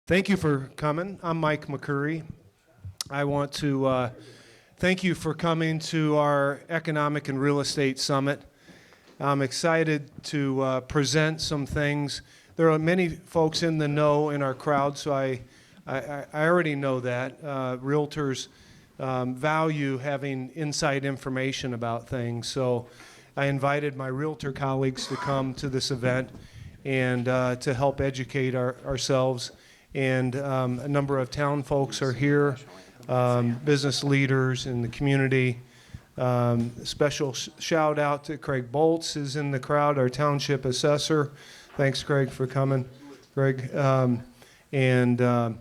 Thank you for coming. I'm Mike McCurry. I want to thank you for coming to our Economic and Real Estate Summit. I'm excited to present some things. There are many folks in the know in our crowd, so I already know that. Realtors value having inside information about things, so I invited my realtor colleagues to come to this event and to help educate ourselves. And a number of town folks are here, business leaders in the community. Special shout out to Craig Bolts is in the crowd, our township assessor. Thanks, Craig, for coming. Craig and Alan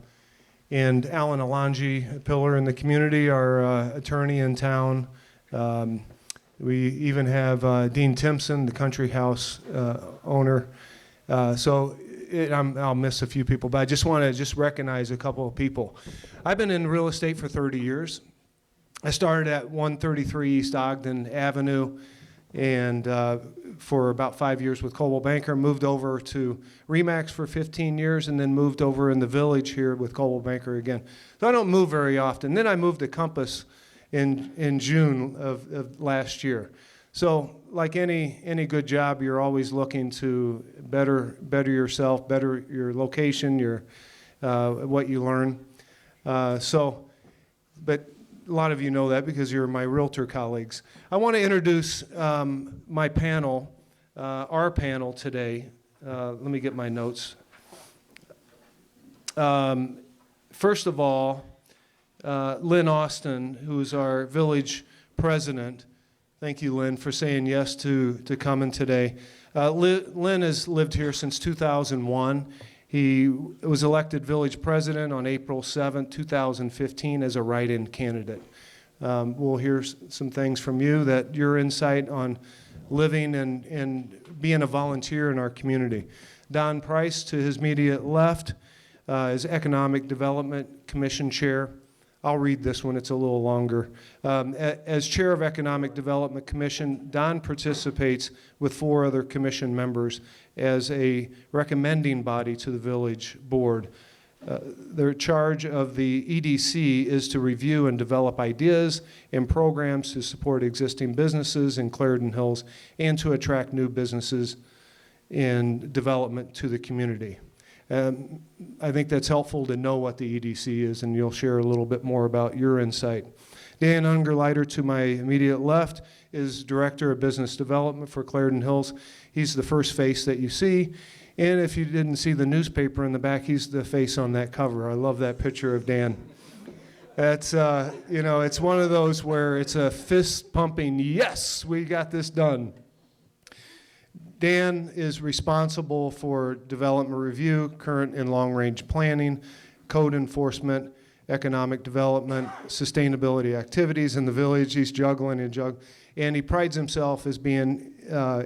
Alonji, a pillar in the community, our attorney in town. We even have Dean Timpson, the country house owner. I'll miss a few people, but I just want to recognize a couple of people. I've been in real estate for 30 years. I started at 133 East Ogden Avenue, and for about 5 years with Coldwell Banker, moved over to RE/MAX for 15 years, and then moved over in the Village here with Coldwell Banker again. So I don't move very often. Then I moved to Compass in June of last year. So like any good job, you're always looking to better yourself, better your location, your what you learn. But a lot of you know that because you're my realtor colleagues. I want to introduce my panel, our panel today. Let me get my notes. First of all, Lynn Austin, who's our village president. Thank you, Lynn, for saying yes to coming today. Lynn has lived here since 2001. He was elected village president on April 7, 2015 as a write-in candidate. We'll hear some things from you, that your insight on living and being a volunteer in our community. Don Price, to his immediate left, is Economic Development Commission Chair. I'll read this one, it's a little longer. As chair of Economic Development Commission, Don participates with 4 other commission members as a recommending body to the village board. Their charge of the EDC is to review and develop ideas and programs to support existing businesses in Clarendon Hills and to attract new businesses and development to the community. I think that's helpful to know what the EDC is, and you'll share a little bit more about your insight. Dan Ungerleider, to my immediate left, is Director of Business Development for Clarendon Hills. He's the first face that you see, and if you didn't see the newspaper in the back, he's the face on that cover. I love that picture of Dan. That's, it's one of those where it's a fist-pumping, yes, we got this done. Dan is responsible for development review, current and long-range planning, code enforcement, economic development, sustainability activities in the village. He's juggling, and he prides himself as being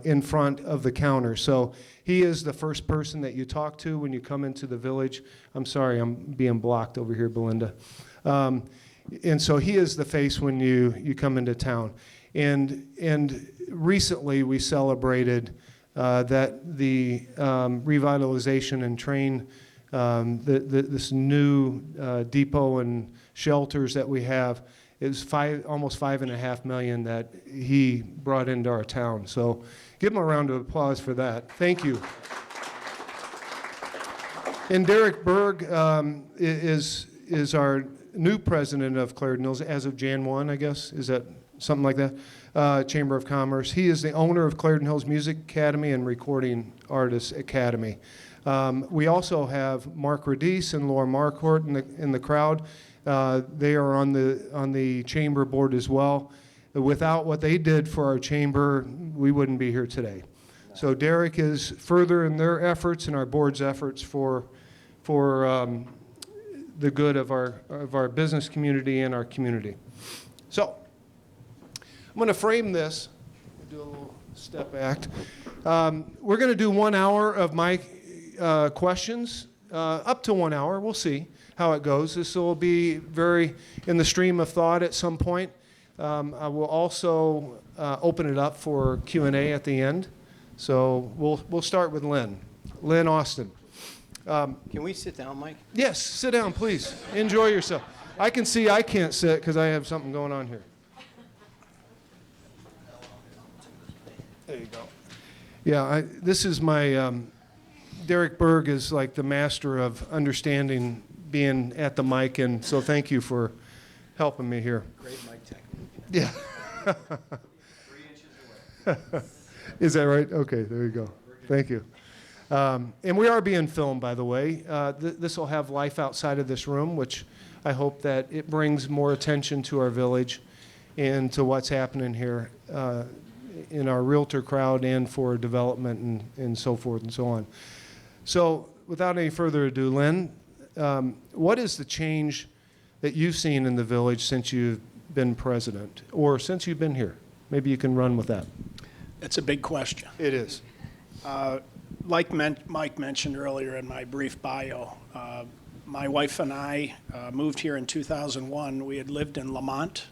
in front of the counter. So he is the first person that you talk to when you come into the village. I'm sorry, I'm being blocked over here, Belinda. And so he is the face when you come into town. And recently we celebrated that the revitalization and train, this new depot and shelters that we have is almost $5.5 million that he brought into our town. So give him a round of applause for that. Thank you. And Derek Berg is our new president of Clarendon Hills as of Jan 1, I guess. Is that something like that? Chamber of Commerce. He is the owner of Clarendon Hills Music Academy and Recording Artists Academy. We also have Mark Radice and Laura Marquardt in the crowd. They are on the chamber board as well. Without what they did for our chamber, we wouldn't be here today. So Derek is further in their efforts and our board's efforts for the good of our business community and our community. So I'm going to frame this, do a little step back. We're going to do 1 hour of my questions, up to 1 hour. We'll see how it goes. This will be very in the stream of thought at some point. I will also open it up for Q&A at the end. So we'll start with Lynn Austin. Can we sit down, Mike? Yes, sit down, please. Enjoy yourself. I can see I can't sit because I have something going on here. There you go. Yeah, this is my, Derek Berg is like the master of understanding being at the mic, and so thank you for helping me here. Great mic technique. Yeah. 3 inches away. Is that right? Okay, there you go. Thank you. And we are being filmed, by the way. This will have life outside of this room, which I hope that it brings more attention to our village and to what's happening here in our realtor crowd and for development and so forth and so on. So without any further ado, Lynn, what is the change that you've seen in the village since you've been president or since you've been here? Maybe you can run with that. It's a big question. It is. Like Mike mentioned earlier in my brief bio, my wife and I moved here in 2001. We had lived in Lamont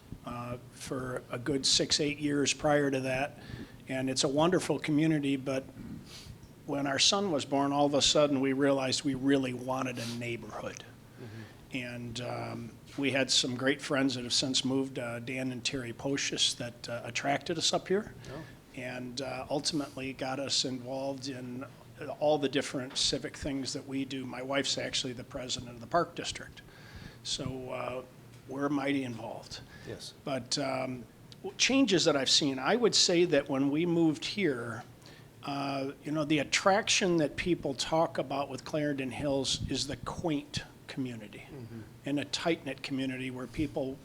for a good 6-8 years prior to that, and it's a wonderful community, but when our son was born, all of a sudden we realized we really wanted a neighborhood. Mm-hmm. And we had some great friends that have since moved, Dan and Terry Pocius, that attracted us up here. Oh. And ultimately got us involved in all the different civic things that we do. My wife's actually the president of the Park District, so we're mighty involved. Yes. But changes that I've seen, I would say that when we moved here, the attraction that people talk about with Clarendon Hills is the quaint community, mm-hmm. and a tight-knit community where people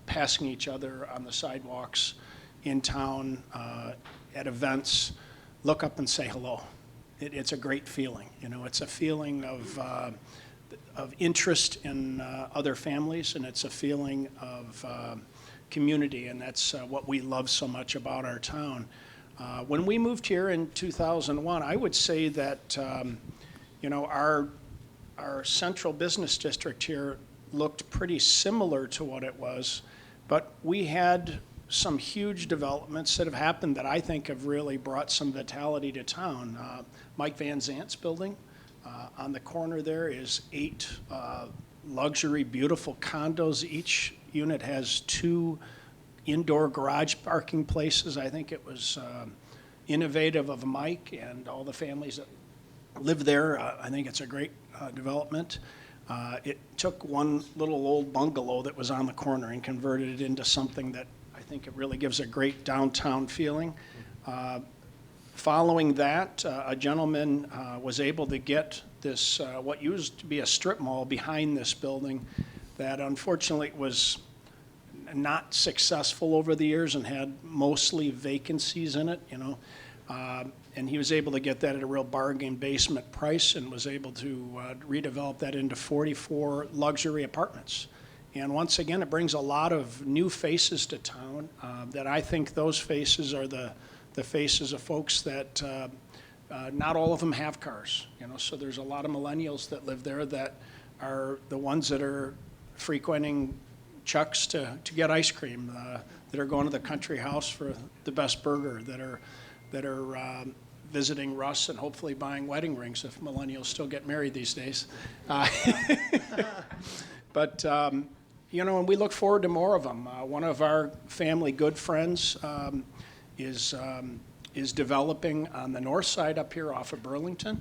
passing each other on the sidewalks, in town, at events, look up and say hello. It's a great feeling. It's a feeling of interest in other families, and it's a feeling of community, and that's what we love so much about our town. When we moved here in 2001, I would say that our central business district here looked pretty similar to what it was, but we had some huge developments that have happened that I think have really brought some vitality to town. Mike Van Zant's building on the corner there is 8 luxury, beautiful condos. Each unit has 2 indoor garage parking places. I think it was innovative of Mike and all the families that live there. I think it's a great development. It took one little old bungalow that was on the corner and converted it into something that I think it really gives a great downtown feeling. Following that, a gentleman was able to get this, what used to be a strip mall behind this building that unfortunately was not successful over the years and had mostly vacancies in it, and he was able to get that at a real bargain basement price and was able to redevelop that into 44 luxury apartments. And once again, it brings a lot of new faces to town that I think those faces are the faces of folks that not all of them have cars. So there's a lot of millennials that live there that are the ones that are frequenting Chuck's to get ice cream, that are going to the country house for the best burger, that are visiting Russ and hopefully buying wedding rings if millennials still get married these days. But and we look forward to more of them. One of our family good friends is developing on the north side up here off of Burlington.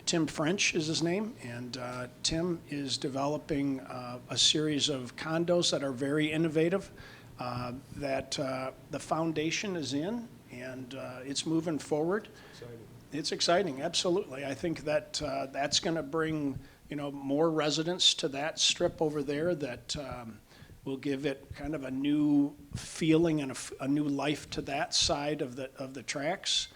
Tim French is his name, and Tim is developing a series of condos that are very innovative, that the foundation is in, and it's moving forward. Exciting. It's exciting, absolutely. I think that that's going to bring more residents to that strip over there that will give it kind of a new feeling and a new life to that side of the tracks.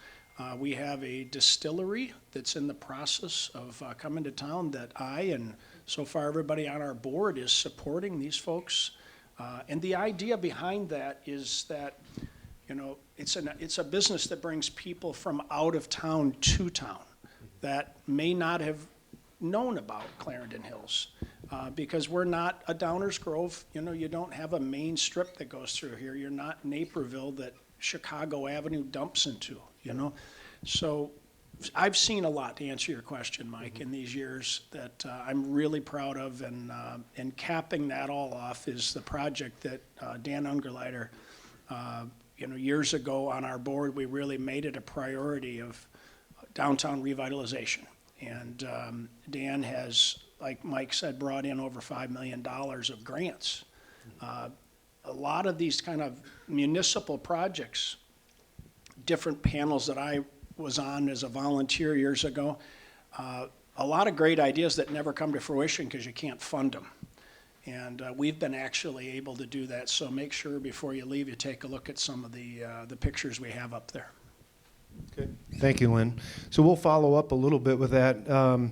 We have a distillery that's in the process of coming to town that I and so far everybody on our board is supporting these folks. And the idea behind that is that it's a business that brings people from out of town to town that may not have known about Clarendon Hills, because we're not a Downers Grove. You don't have a main strip that goes through here. You're not Naperville that Chicago Avenue dumps into, So I've seen a lot, to answer your question, Mike, in these years that I'm really proud of, and capping that all off is the project that Dan Ungerleider, years ago on our board, we really made it a priority of downtown revitalization. And Dan has, like Mike said, brought in over $5 million of grants. A lot of these kind of municipal projects, different panels that I was on as a volunteer years ago, a lot of great ideas that never come to fruition because you can't fund them. And we've been actually able to do that. So make sure before you leave, you take a look at some of the pictures we have up there. Okay. Thank you, Lynn. So we'll follow up a little bit with that.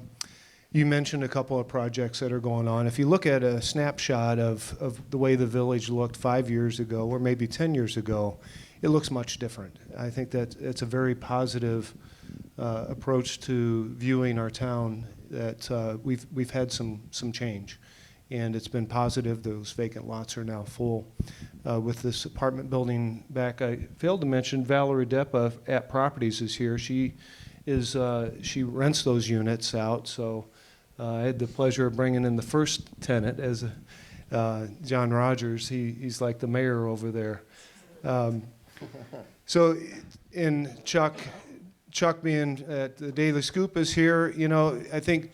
You mentioned a couple of projects that are going on. If you look at a snapshot of the way the village looked 5 years ago, or maybe 10 years ago, it looks much different. I think that it's a very positive approach to viewing our town, that we've had some change, and it's been positive. Those vacant lots are now full. With this apartment building back, I failed to mention Valerie Deppa at Properties is here. She rents those units out, so I had the pleasure of bringing in the first tenant as John Rogers. He's like the mayor over there. So, in Chuck being at the Daily Scoop is here, I think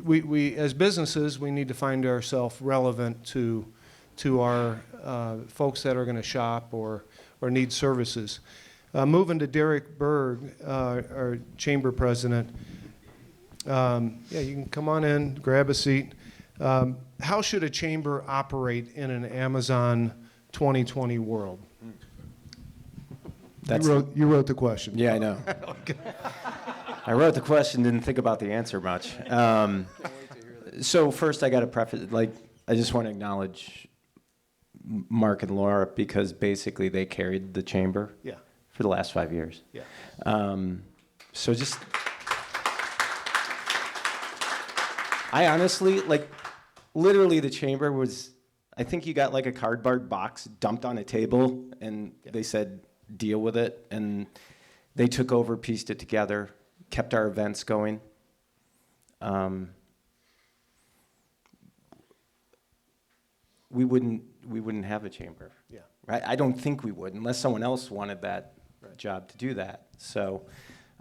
we as businesses, we need to find ourselves relevant to our folks that are going to shop or need services. Moving to Derek Berg, our chamber president. Yeah, you can come on in, grab a seat. How should a chamber operate in an Amazon 2020 world? You wrote the question. Yeah, I know. Okay. I wrote the question, didn't think about the answer much. So first, I got to preface, I just want to acknowledge Mark and Laura, because basically they carried the chamber for the last 5 years. Yeah. So just, I honestly, literally the chamber was, I think you got a cardboard box dumped on a table, and they said, deal with it, and they took over, pieced it together, kept our events going. We wouldn't have a chamber. Yeah. Right? I don't think we would, unless someone else wanted that job to do that. So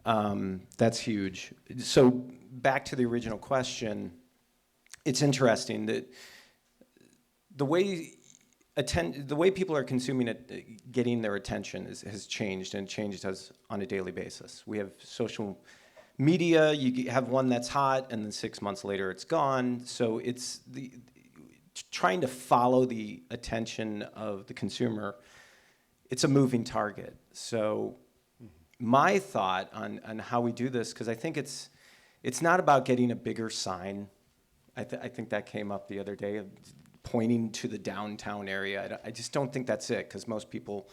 that's huge. So back to the original question, it's interesting that the way people are consuming it, getting their attention has changed, and changed on a daily basis. We have social media. You have one that's hot, and then 6 months later it's gone. So it's trying to follow the attention of the consumer. It's a moving target. So my thought on how we do this, because I think it's not about getting a bigger sign. I think that came up the other day, pointing to the downtown area. I just don't think that's it, because most people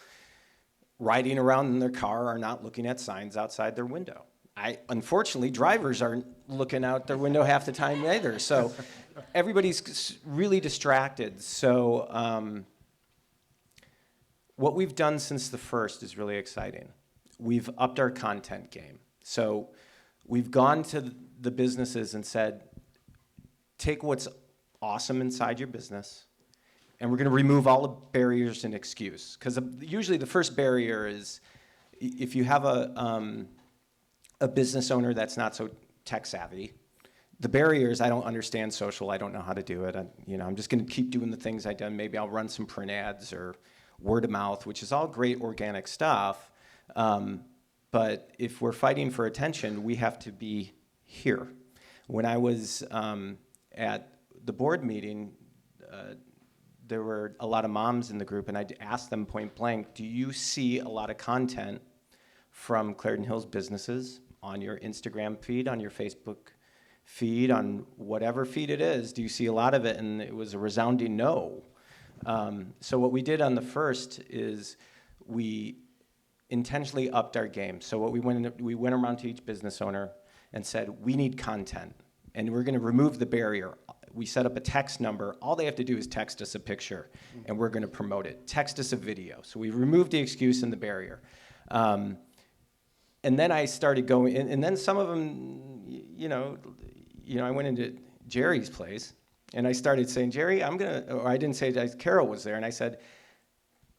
riding around in their car are not looking at signs outside their window. Unfortunately, drivers aren't looking out their window half the time either. So everybody's really distracted. So what we've done since the first is really exciting. We've upped our content game. So we've gone to the businesses and said, take what's awesome inside your business, and we're going to remove all the barriers and excuse. Because usually the first barrier is if you have a business owner that's not so tech savvy, the barrier is, I don't understand social, I don't know how to do it. I'm just going to keep doing the things I've done. Maybe I'll run some print ads or word of mouth, which is all great organic stuff. But if we're fighting for attention, we have to be here. When I was at the board meeting, there were a lot of moms in the group, and I asked them point blank, do you see a lot of content from Clarendon Hills businesses on your Instagram feed, on your Facebook feed, on whatever feed it is? Do you see a lot of it? And it was a resounding no. So what we did on the first is we intentionally upped our game. So what we went around to each business owner and said, we need content, and we're going to remove the barrier. We set up a text number. All they have to do is text us a picture, and we're going to promote it. Text us a video. So we removed the excuse and the barrier. And and then I started going, and then some of them, I went into Jerry's place, and I started saying, Jerry, or I didn't say it, Carol was there, and I said,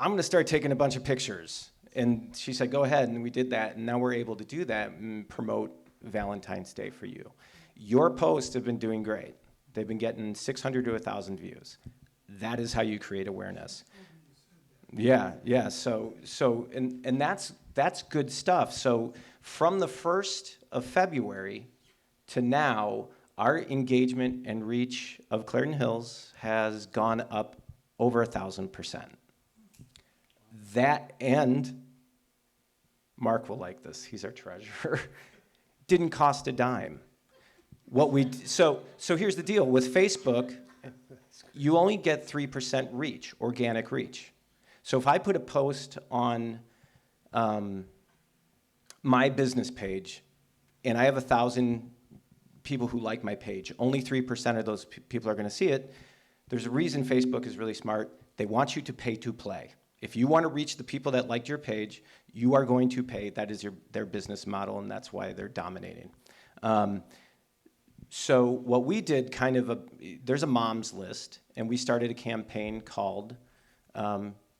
I'm gonna start taking a bunch of pictures. And she said, go ahead, and we did that, and now we're able to do that and promote Valentine's Day for you. Your posts have been doing great. They've been getting 600 to 1,000 views. That is how you create awareness. Yeah. So that's good stuff. So from the 1st of February to now, our engagement and reach of Clarendon Hills has gone up over 1,000%. That, and Mark will like this, he's our treasurer, didn't cost a dime. So here's the deal, with Facebook, you only get 3% reach, organic reach. So if I put a post on my business page, and I have 1,000 people who like my page, only 3% of those people are gonna see it. There's a reason Facebook is really smart. They want you to pay to play. If you want to reach the people that liked your page, you are going to pay. That is their business model, and that's why they're dominating. So what we did, there's a moms list, and we started a campaign called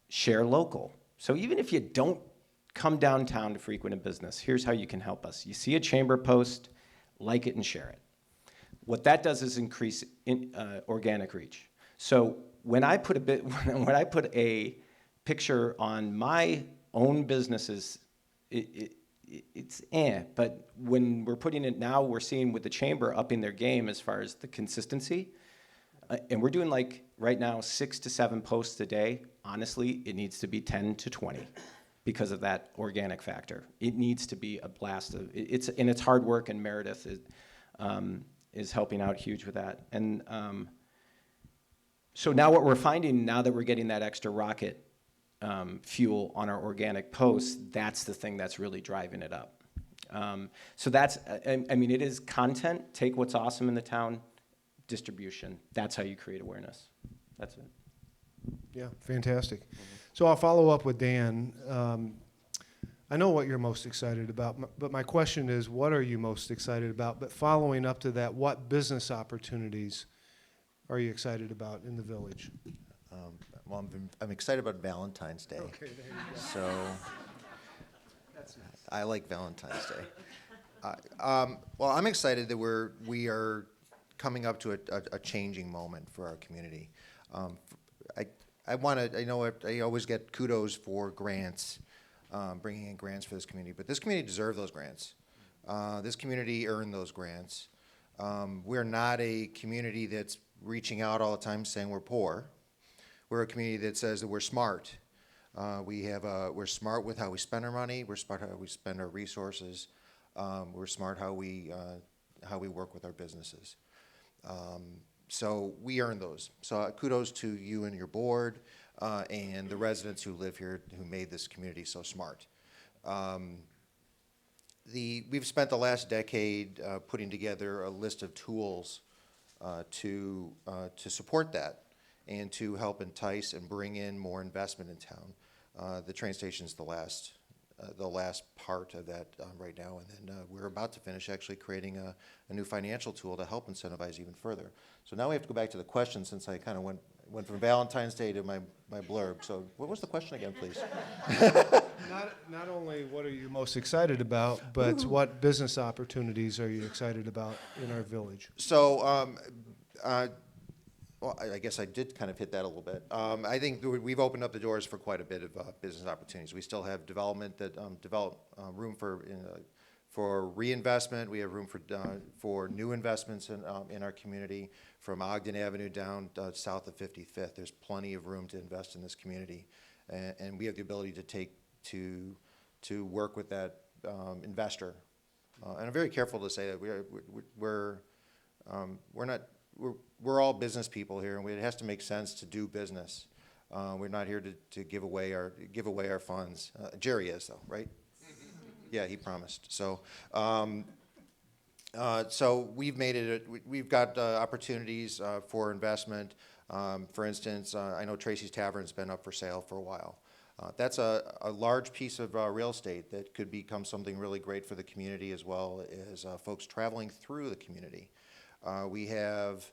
Share Local. So even if you don't come downtown to frequent a business, here's how you can help us. You see a chamber post, like it and share it. What that does is increase organic reach. So when I put a picture on my own businesses, but when we're putting it now, we're seeing with the chamber upping their game as far as the consistency. And we're doing right now 6 to 7 posts a day. Honestly, it needs to be 10 to 20 because of that organic factor. It needs to be a blast. It's hard work, and Meredith is helping out huge with that. And so now what we're finding, now that we're getting that extra rocket fuel on our organic posts, that's the thing that's really driving it up. So that's, it is content, take what's awesome in the town, distribution. That's how you create awareness. That's it. Yeah, fantastic. So I'll follow up with Dan. I know what you're most excited about, but my question is, what are you most excited about? But following up to that, what business opportunities are you excited about in the village? Well, I'm excited about Valentine's Day. Okay, there you go. So That's nice. I like Valentine's Day. Well, I'm excited that we are coming up to a changing moment for our community. I always get kudos for grants, bringing in grants for this community, but this community deserves those grants. This community earned those grants. We're not a community that's reaching out all the time saying we're poor. We're a community that says that we're smart. We're smart with how we spend our money. We're smart how we spend our resources. We're smart how we work with our businesses. So we earn those. So kudos to you and your board and the residents who live here who made this community so smart. We've spent the last decade putting together a list of tools to support that and to help entice and bring in more investment in town. The train station is the last part of that right now, and then we're about to finish actually creating a new financial tool to help incentivize even further. So now we have to go back to the question, since I kind of went from Valentine's Day to my blurb. So what was the question again, please? Not only what are you most excited about, but what business opportunities are you excited about in our village? So, well, I guess I did kind of hit that a little bit. I think we've opened up the doors for quite a bit of business opportunities. We still have development that room for reinvestment. We have room for new investments in our community, from Ogden Avenue down south of 55th. There's plenty of room to invest in this community, and we have the ability to work with that investor. And I'm very careful to say that we're all business people here, and it has to make sense to do business. We're not here to give away our funds. Jerry is, though, right? Yeah, he promised. So, so we've made it. We've got opportunities for investment. For instance, I know Tracy's Tavern's been up for sale for a while. That's a large piece of real estate that could become something really great for the community as well as folks traveling through the community. We have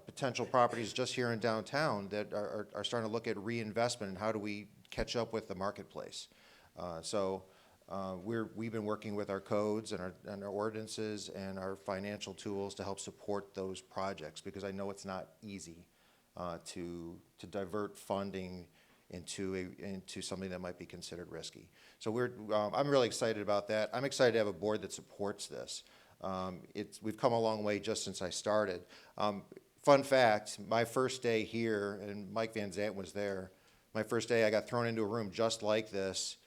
potential properties just here in downtown that are starting to look at reinvestment and how do we catch up with the marketplace. We've been working with our codes and our ordinances and our financial tools to help support those projects, because I know it's not easy to divert funding into something that might be considered risky. So I'm really excited about that. I'm excited to have a board that supports this. We've come a long way just since I started. Fun fact, my first day here, and Mike Van Zant was there, my first day I got thrown into a room just like this,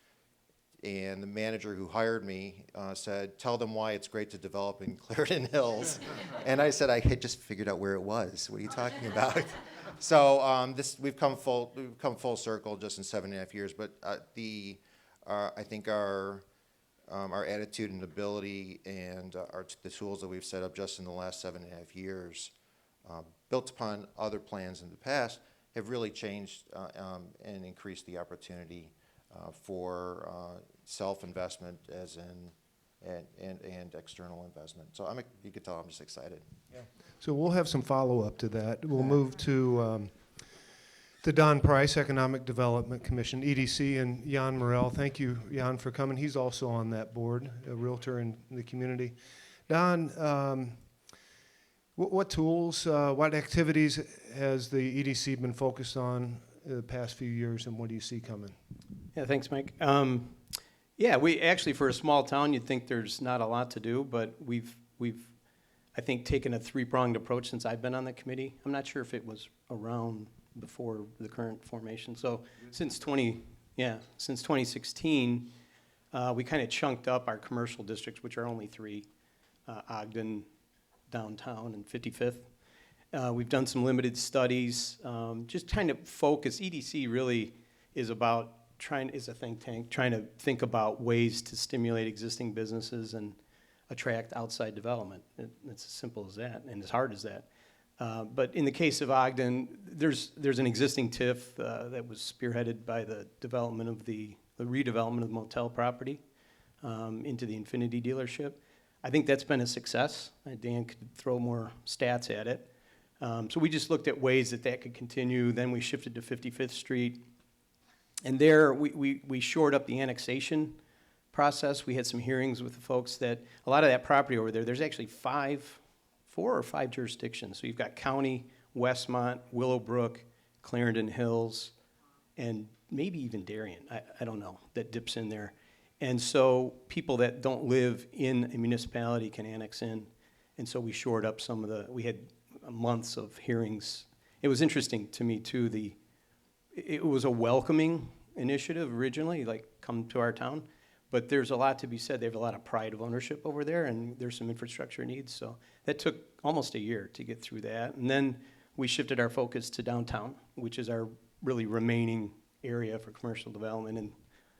and the manager who hired me said, "Tell them why it's great to develop in Clarendon Hills." And I said, "I had just figured out where it was. What are you talking about?" So we've come full circle just in 7.5 years. But I think our attitude and ability and the tools that we've set up just in the last 7.5 years, built upon other plans in the past, have really changed and increased the opportunity for self-investment and external investment. So you can tell I'm just excited. So we'll have some follow-up to that. We'll move to Don Price, Economic Development Commission, EDC, and Jan Morel. Thank you, Jan, for coming. He's also on that board, a realtor in the community. Don, what tools, what activities has the EDC been focused on the past few years, and what do you see coming? Yeah, thanks, Mike. We actually, for a small town, you'd think there's not a lot to do, but we've I think taken a three-pronged approach since I've been on the committee. I'm not sure if it was around before the current formation. So since 2016, we kind of chunked up our commercial districts, which are only three: Ogden, downtown, and 55th. We've done some limited studies, just trying to focus. EDC really is about is a think tank, trying to think about ways to stimulate existing businesses and attract outside development. It's as simple as that, and as hard as that. But in the case of Ogden, there's an existing TIF that was spearheaded by the development of the redevelopment of the motel property into the Infinity dealership. I think that's been a success. Dan could throw more stats at it. So we just looked at ways that could continue. Then we shifted to 55th Street. And there we shored up the annexation process. We had some hearings with the folks that a lot of that property over there, there's actually 4 or 5 jurisdictions. So you've got County, Westmont, Willowbrook, Clarendon Hills, and maybe even Darien, I don't know, that dips in there. And so people that don't live in a municipality can annex in. And so we shored up we had months of hearings. It was interesting to me too, it was a welcoming initiative originally, like come to our town, but there's a lot to be said. They have a lot of pride of ownership over there, and there's some infrastructure needs. So that took almost a year to get through that. And then we shifted our focus to downtown, which is our really remaining area for commercial development and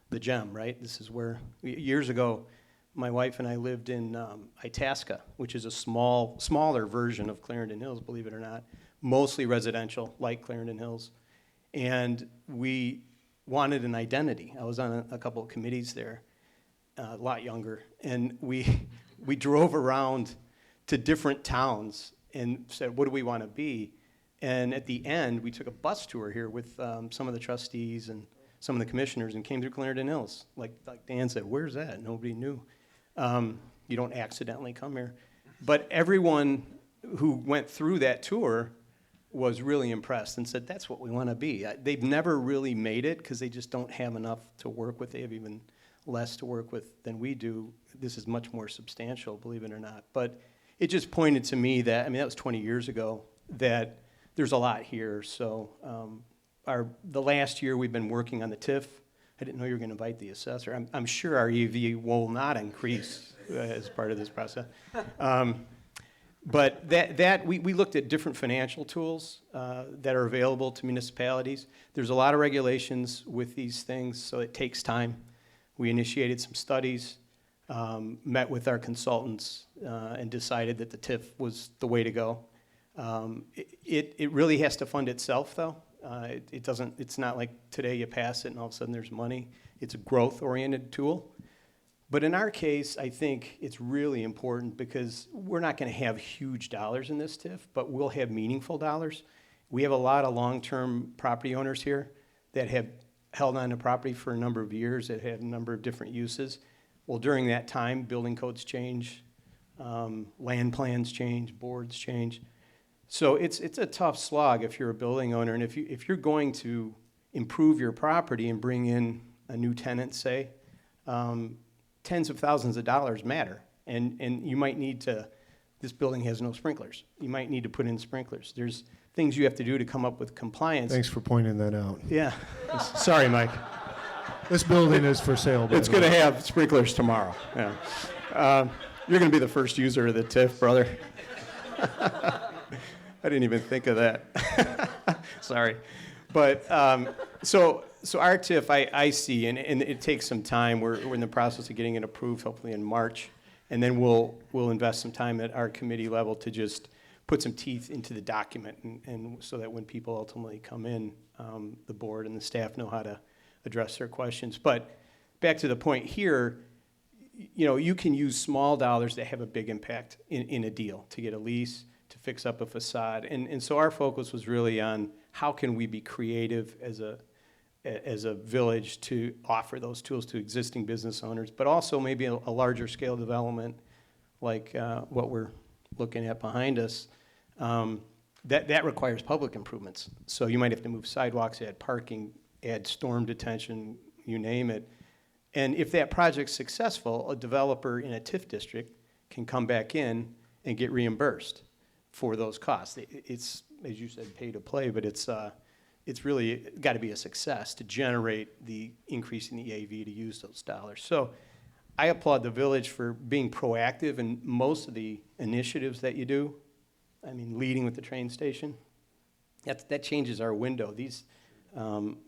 the gem, right? This is where, years ago, my wife and I lived in Itasca, which is a smaller version of Clarendon Hills, believe it or not, mostly residential, like Clarendon Hills. And we wanted an identity. I was on a couple of committees there, a lot younger, and we drove around to different towns and said, what do we want to be? And at the end, we took a bus tour here with some of the trustees and some of the commissioners and came through Clarendon Hills. Like Dan said, where's that? Nobody knew. You don't accidentally come here. But everyone who went through that tour was really impressed and said, that's what we want to be. They've never really made it because they just don't have enough to work with. They have even less to work with than we do. This is much more substantial, believe it or not. But it just pointed to me that, that was 20 years ago, that there's a lot here. So the last year we've been working on the TIF. I didn't know you were going to invite the assessor. I'm sure our EV will not increase as part of this process. But we looked at different financial tools that are available to municipalities. There's a lot of regulations with these things, so it takes time. We initiated some studies, met with our consultants, and decided that the TIF was the way to go. It really has to fund itself, though. It doesn't, it's not like today you pass it and all of a sudden there's money. It's a growth-oriented tool. But in our case, I think it's really important because we're not going to have huge dollars in this TIF, but we'll have meaningful dollars. We have a lot of long-term property owners here that have held on to property for a number of years, that have a number of different uses. Well, during that time, building codes change, land plans change, boards change. So it's a tough slog if you're a building owner, and if you're going to improve your property and bring in a new tenant, say, tens of thousands of dollars matter, and you might need to. This building has no sprinklers. You might need to put in sprinklers. There's things you have to do to come up with compliance. Thanks for pointing that out. Yeah. Sorry, Mike. This building is for sale. by It's the going to way. have sprinklers tomorrow. Yeah. You're going to be the first user of the TIF, brother. I didn't even think of that. Sorry. But so our TIF, I see, and it takes some time. We're in the process of getting it approved, hopefully in March. And then we'll invest some time at our committee level to just put some teeth into the document, and so that when people ultimately come in, the board and the staff know how to address their questions. But back to the point here, you can use small dollars that have a big impact in a deal to get a lease, to fix up a facade. And so our focus was really on how can we be creative as a village to offer those tools to existing business owners, but also maybe a larger scale development like what we're looking at behind us. That requires public improvements. So you might have to move sidewalks, add parking, add storm detention, you name it. And if that project's successful, a developer in a TIF district can come back in and get reimbursed for those costs. It's, as you said, pay to play, but it's really got to be a success to generate the increase in the AV to use those dollars. So I applaud the village for being proactive in most of the initiatives that you do. I mean, leading with the train station. That changes our window. These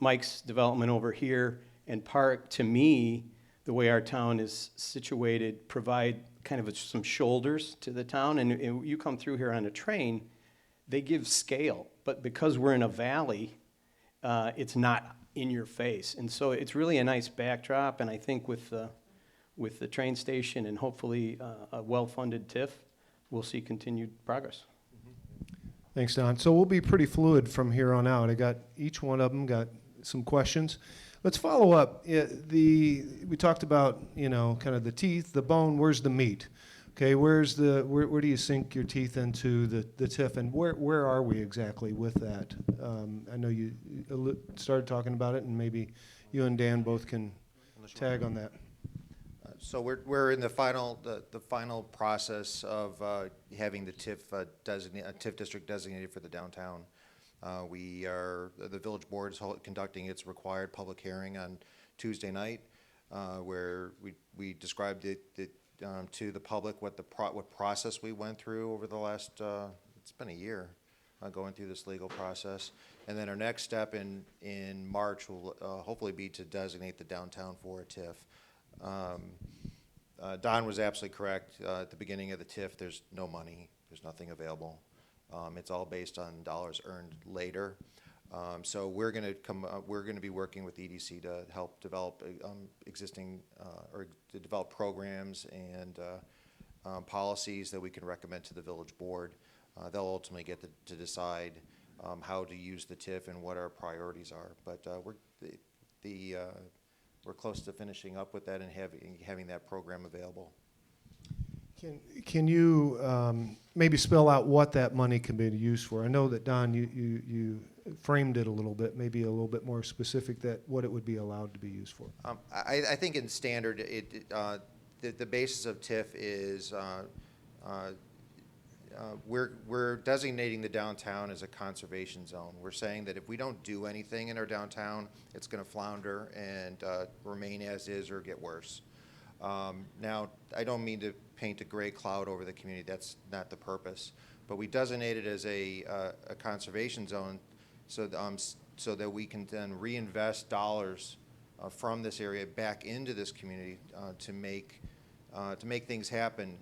Mike's development over here and Park, to me, the way our town is situated, provide kind of some shoulders to the town. And you come through here on a train, they give scale. But because we're in a valley, it's not in your face. And so it's really a nice backdrop. And I think with the train station and hopefully a well-funded TIF, we'll see continued progress. Thanks, Don. So we'll be pretty fluid from here on out. I got each one of them got some questions. Let's follow up. We talked about kind of the teeth, the bone. Where's the meat? Okay, where do you sink your teeth into the TIF, and where are we exactly with that? I know you started talking about it, and maybe you and Dan both can tag on that. So we're in the final process of having the TIF TIF district designated for the downtown. The village board is conducting its required public hearing on Tuesday night, where we described it to the public what process we went through over the last it's been a year going through this legal process, and then our next step in March will hopefully be to designate the downtown for a TIF. Don was absolutely correct. At the beginning of the TIF, there's no money. There's nothing available. It's all based on dollars earned later. So we're going to be working with EDC to help develop existing or to develop programs and policies that we can recommend to the village board. They'll ultimately get to decide how to use the TIF and what our priorities are. But we're close to finishing up with that and having that program available. Can you maybe spell out what that money can be used for? I know that, Don, you framed it a little bit, maybe a little bit more specific, that what it would be allowed to be used for. I think in standard, the basis of TIF is we're designating the downtown as a conservation zone. We're saying that if we don't do anything in our downtown, it's going to flounder and remain as is or get worse. Now, I don't mean to paint a gray cloud over the community. That's not the purpose. But we designate it as a conservation zone so that we can then reinvest dollars from this area back into this community to make things happen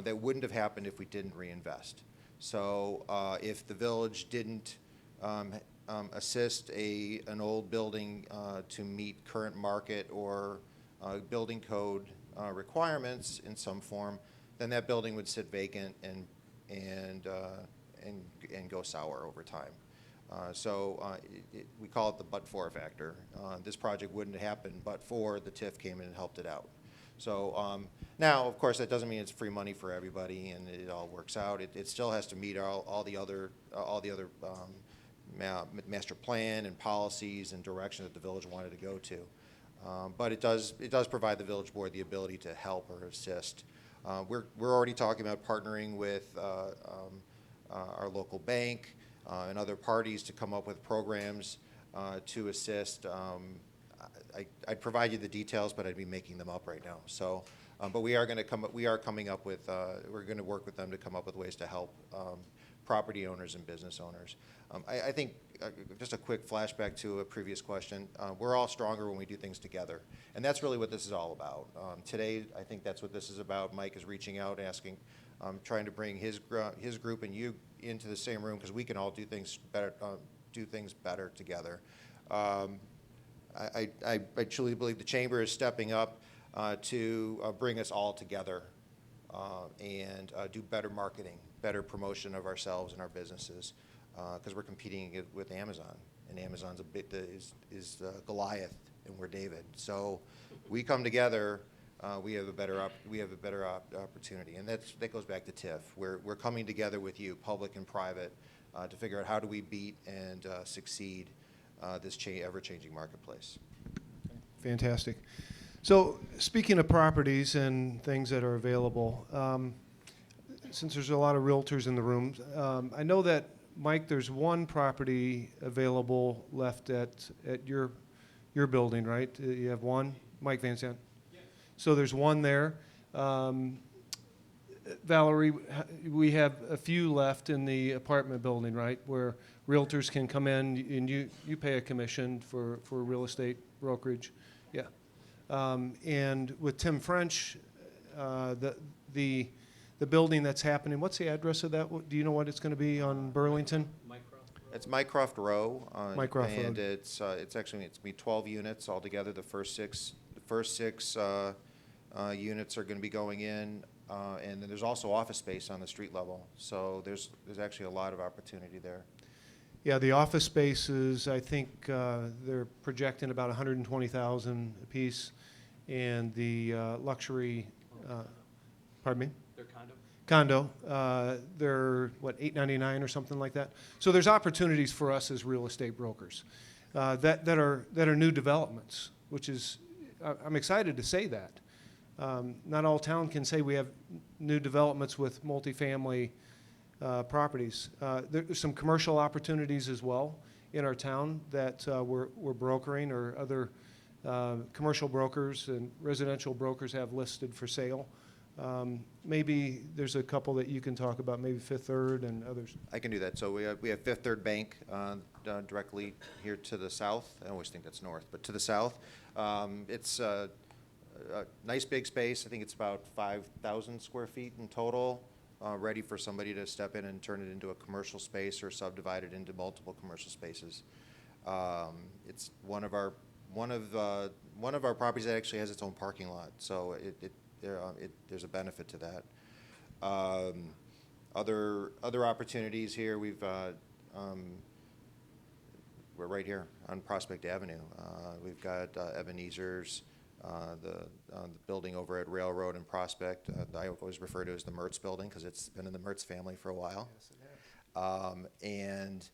that wouldn't have happened if we didn't reinvest. So if the village didn't assist an old building to meet current market or building code requirements in some form, then that building would sit vacant and go sour over time. We call it the but-for factor. This project wouldn't happen but for the TIF came in and helped it out. So now, of course, that doesn't mean it's free money for everybody and it all works out. It still has to meet all the other master plan and policies and direction that the village wanted to go to. But it does provide the village board the ability to help or assist. We're already talking about partnering with our local bank and other parties to come up with programs to assist. I'd provide you the details, but I'd be making them up right now. So, but we are coming up with, we're going to work with them to come up with ways to help property owners and business owners. I think, just a quick flashback to a previous question, we're all stronger when we do things together. And that's really what this is all about. Today, I think that's what this is about. Mike is reaching out, asking, trying to bring his group and you into the same room because we can all do things better together. I truly believe the chamber is stepping up to bring us all together and do better marketing, better promotion of ourselves and our businesses, because we're competing with Amazon, and Amazon's is Goliath, and we're David. So we come together, we have a better opportunity, and that goes back to TIF. We're coming together with you, public and private, to figure out how do we beat and succeed this ever-changing marketplace. Fantastic. So speaking of properties and things that are available, since there's a lot of realtors in the room, I know that, Mike, there's one property available left at your building, right? You have one? Mike Van Sant? Yes. So there's one there. Valerie, we have a few left in the apartment building, right, where realtors can come in and you pay a commission for real estate brokerage. Yeah. And with Tim French, the building that's happening, what's the address of that? Do you know what it's going to be on Burlington? It's Mycroft Row. Mycroft and Road. it's going to be 12 units altogether. The first six units are going to be going in, and then there's also office space on the street level. So there's actually a lot of opportunity there. Yeah, the office spaces, I think they're projecting about 120,000 apiece, and the luxury, pardon me? They're condo. They're what, $899 or something like that. So there's opportunities for us as real estate brokers that are new developments, which is I'm excited to say that. Not all town can say we have new developments with multifamily properties. There's some commercial opportunities as well in our town that we're brokering, or other commercial brokers and residential brokers have listed for sale. Maybe there's a couple that you can talk about, maybe Fifth Third and others. I can do that. So we have Fifth Third Bank directly here to the south. I always think that's north, but to the south. It's a nice big space. I think it's about 5,000 square feet in total, ready for somebody to step in and turn it into a commercial space or subdivide it into multiple commercial spaces. It's one of our properties that actually has its own parking lot, so there's a benefit to that. Other opportunities here, we're right here on Prospect Avenue. We've got Ebenezer's, the building over at Railroad and Prospect. I always refer to as the Mertz building because it's been in the Mertz family for a while. Yes, it has.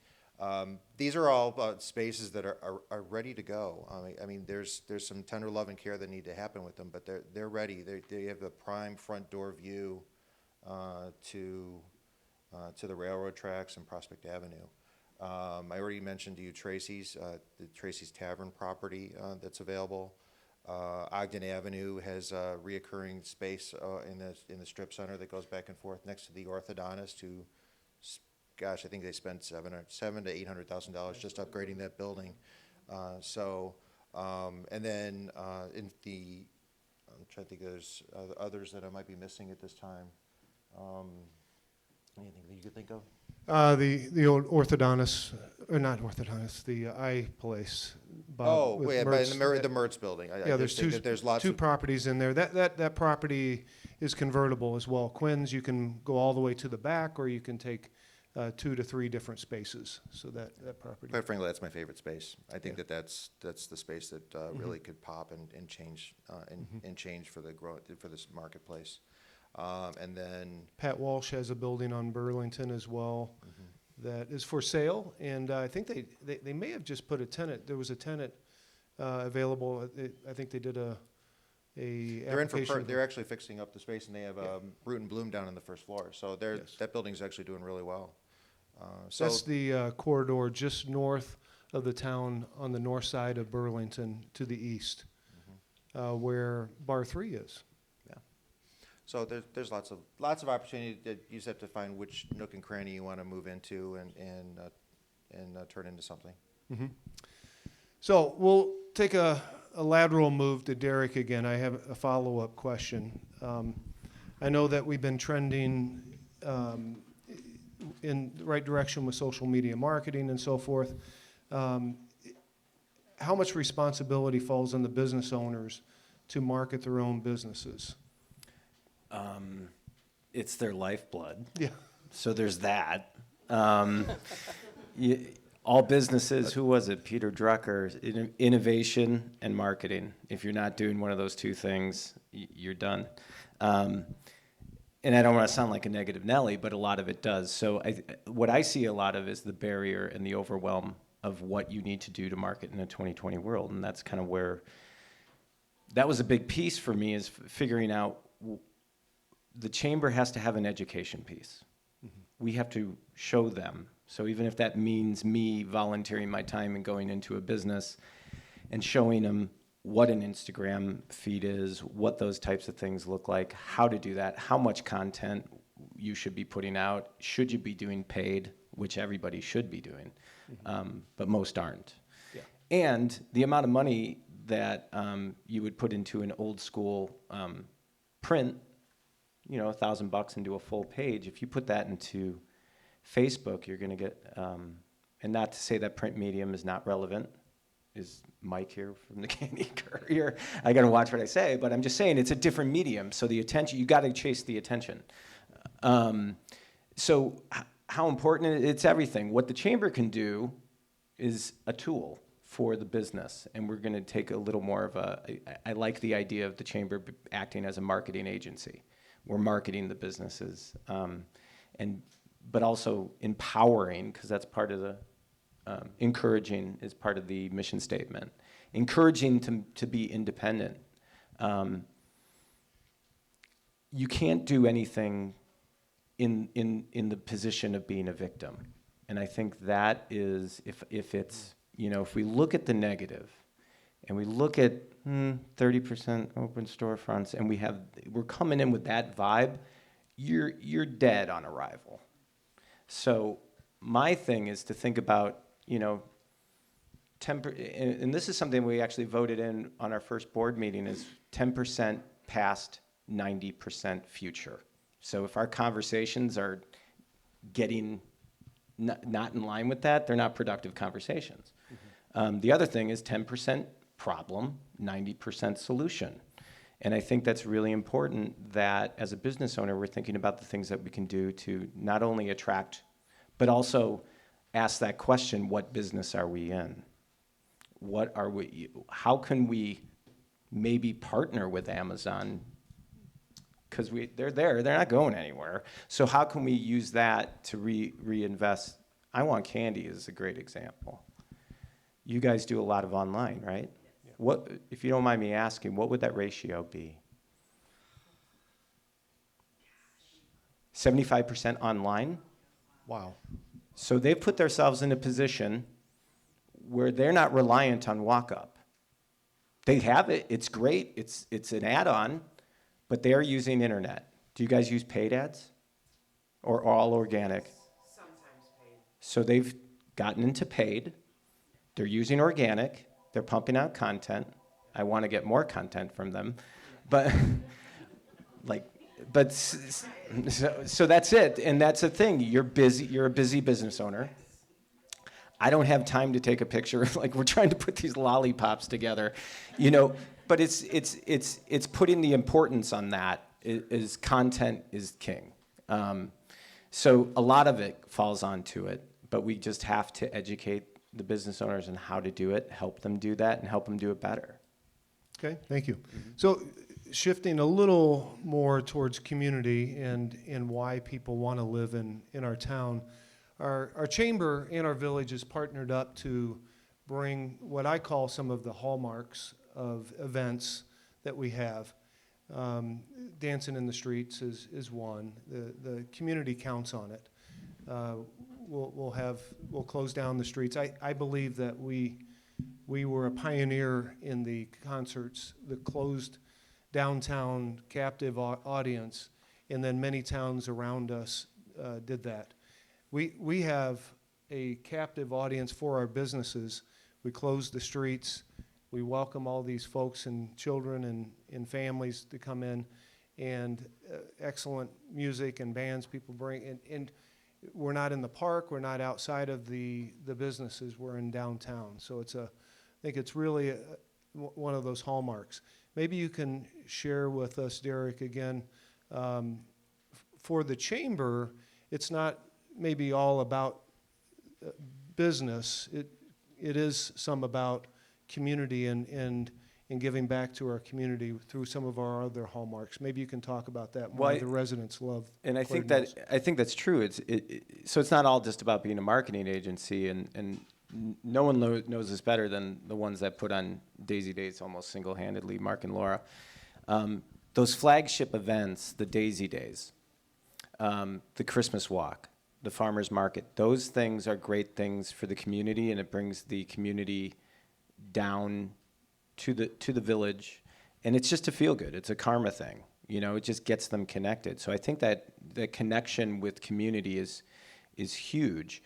These are all spaces that are ready to go. I mean, there's some tender love and care that need to happen with them, but they're ready. They have a prime front door view to the railroad tracks and Prospect Avenue. I already mentioned to you Tracy's, the Tracy's Tavern property that's available. Ogden Avenue has a reoccurring space in the strip center that goes back and forth next to the orthodontist who, gosh, I think they spent $700,000 to $800,000 just upgrading that building. And then I'm trying to think there's others that I might be missing at this time. Anything that you could think of? The old orthodontist, or not orthodontist, the eye place. Oh, with wait, but in Mertz. the Mertz building. Yeah, there's think two, that there's lots two of, properties in there. That property is convertible as well. Quinn's, you can go all the way to the back, or you can take 2 to 3 different spaces. So that property. quite frankly, that's my favorite space. I think Yeah. that's the space that really could pop and change, and change for the growth, for this marketplace. And then, Pat Walsh has a building on Burlington as well that is for sale, and I think they may have just put a tenant. There was a tenant available. I think they did a application. they're actually fixing up the space, and they have Root and Bloom down on the first floor. So Yes. that building's actually doing really well. So That's the corridor just north of the town on the north side of Burlington to the east, where Bar 3 is. So there's lots of opportunity. That you just have to find which nook and cranny you want to move into and turn into something. So we'll take a lateral move to Derek again. I have a follow-up question. I know that we've been trending in the right direction with social media marketing and so forth. How much responsibility falls on the business owners to market their own businesses? It's their lifeblood. Yeah. So there's that. All businesses, who was it? Peter Drucker, innovation and marketing. If you're not doing one of those two things, you're done. And I don't want to sound like a negative Nelly, but a lot of it does. So what I see a lot of is the barrier and the overwhelm of what you need to do to market in a 2020 world. And that's kind of where, that was a big piece for me, is figuring out the chamber has to have an education piece. We have to show them. So even if that means me volunteering my time and going into a business and showing them what an Instagram feed is, what those types of things look like, how to do that, how much content you should be putting out, should you be doing paid, which everybody should be doing, but most aren't. Yeah. And the amount of money that you would put into an old school print, $1,000 into a full page, if you put that into Facebook, you're going to get, and not to say that print medium is not relevant. Is Mike here from the Candy Courier? I got to watch what I say, but I'm just saying it's a different medium. So the attention, you got to chase the attention. So how important, it's everything. What the chamber can do is a tool for the business, and we're going to take a little more of I like the idea of the chamber acting as a marketing agency. We're marketing the businesses, but also empowering, because that's part of the, encouraging is part of the mission statement. Encouraging to be independent. You can't do anything in the position of being a victim. And I think that is, if it's, if we look at the negative, and we look at 30% open storefronts, and we're coming in with that vibe, you're dead on arrival. So my thing is to think about, 10%, and this is something we actually voted in on our first board meeting, is 10% past, 90% future. So if our conversations are getting not in line with that, they're not productive conversations. The other thing is 10% problem, 90% solution. And I think that's really important, that as a business owner, we're thinking about the things that we can do to not only attract, but also ask that question, what business are we in? What are we, how can we maybe partner with Amazon? Because they're there, they're not going anywhere. So how can we use that to reinvest? I Want Candy is a great example. You guys do a lot of online, right? Yeah. What, if you don't mind me asking, what would that ratio be? 75% online? Wow. So they've put themselves in a position where they're not reliant on walk-up. They have it, it's great, it's an add-on, but they're using internet. Do you guys use paid ads? Or all organic? Sometimes paid. So they've gotten into paid, they're using organic, they're pumping out content. I want to get more content from them, but So that's it, and that's the thing. You're busy. You're a busy business owner. I don't have time to take a picture. Like we're trying to put these lollipops together, But it's putting the importance on that. Is content is king. So a lot of it falls onto it, but we just have to educate the business owners on how to do it, help them do that, and help them do it better. Okay, thank you. So shifting a little more towards community and why people want to live in our town, our chamber and our village is partnered up to bring what I call some of the hallmarks of events that we have. Dancing in the streets is one. The community counts on it. We'll close down the streets. I believe that we were a pioneer in the concerts, the closed downtown captive audience, and then many towns around us did that. We have a captive audience for our businesses. We close the streets. We welcome all these folks and children and families to come in, and excellent music and bands people bring. And we're not in the park. We're not outside of the businesses. We're in downtown. So I think it's really one of those hallmarks. Maybe you can share with us, Derek, again, for the chamber, it's not maybe all about business. It is some about community and giving back to our community through some of our other hallmarks. Maybe you can talk about that more. Well, The residents love. And I think Claire knows. I think that's true. So it's not all just about being a marketing agency, and no one knows this better than the ones that put on Daisy Days almost single-handedly, Mark and Laura. Those flagship events, the Daisy Days, the Christmas Walk, the Farmers Market, those things are great things for the community, and it brings the community down to the village, and it's just to feel good. It's a karma thing, it just gets them connected. So I think that the connection with community is huge.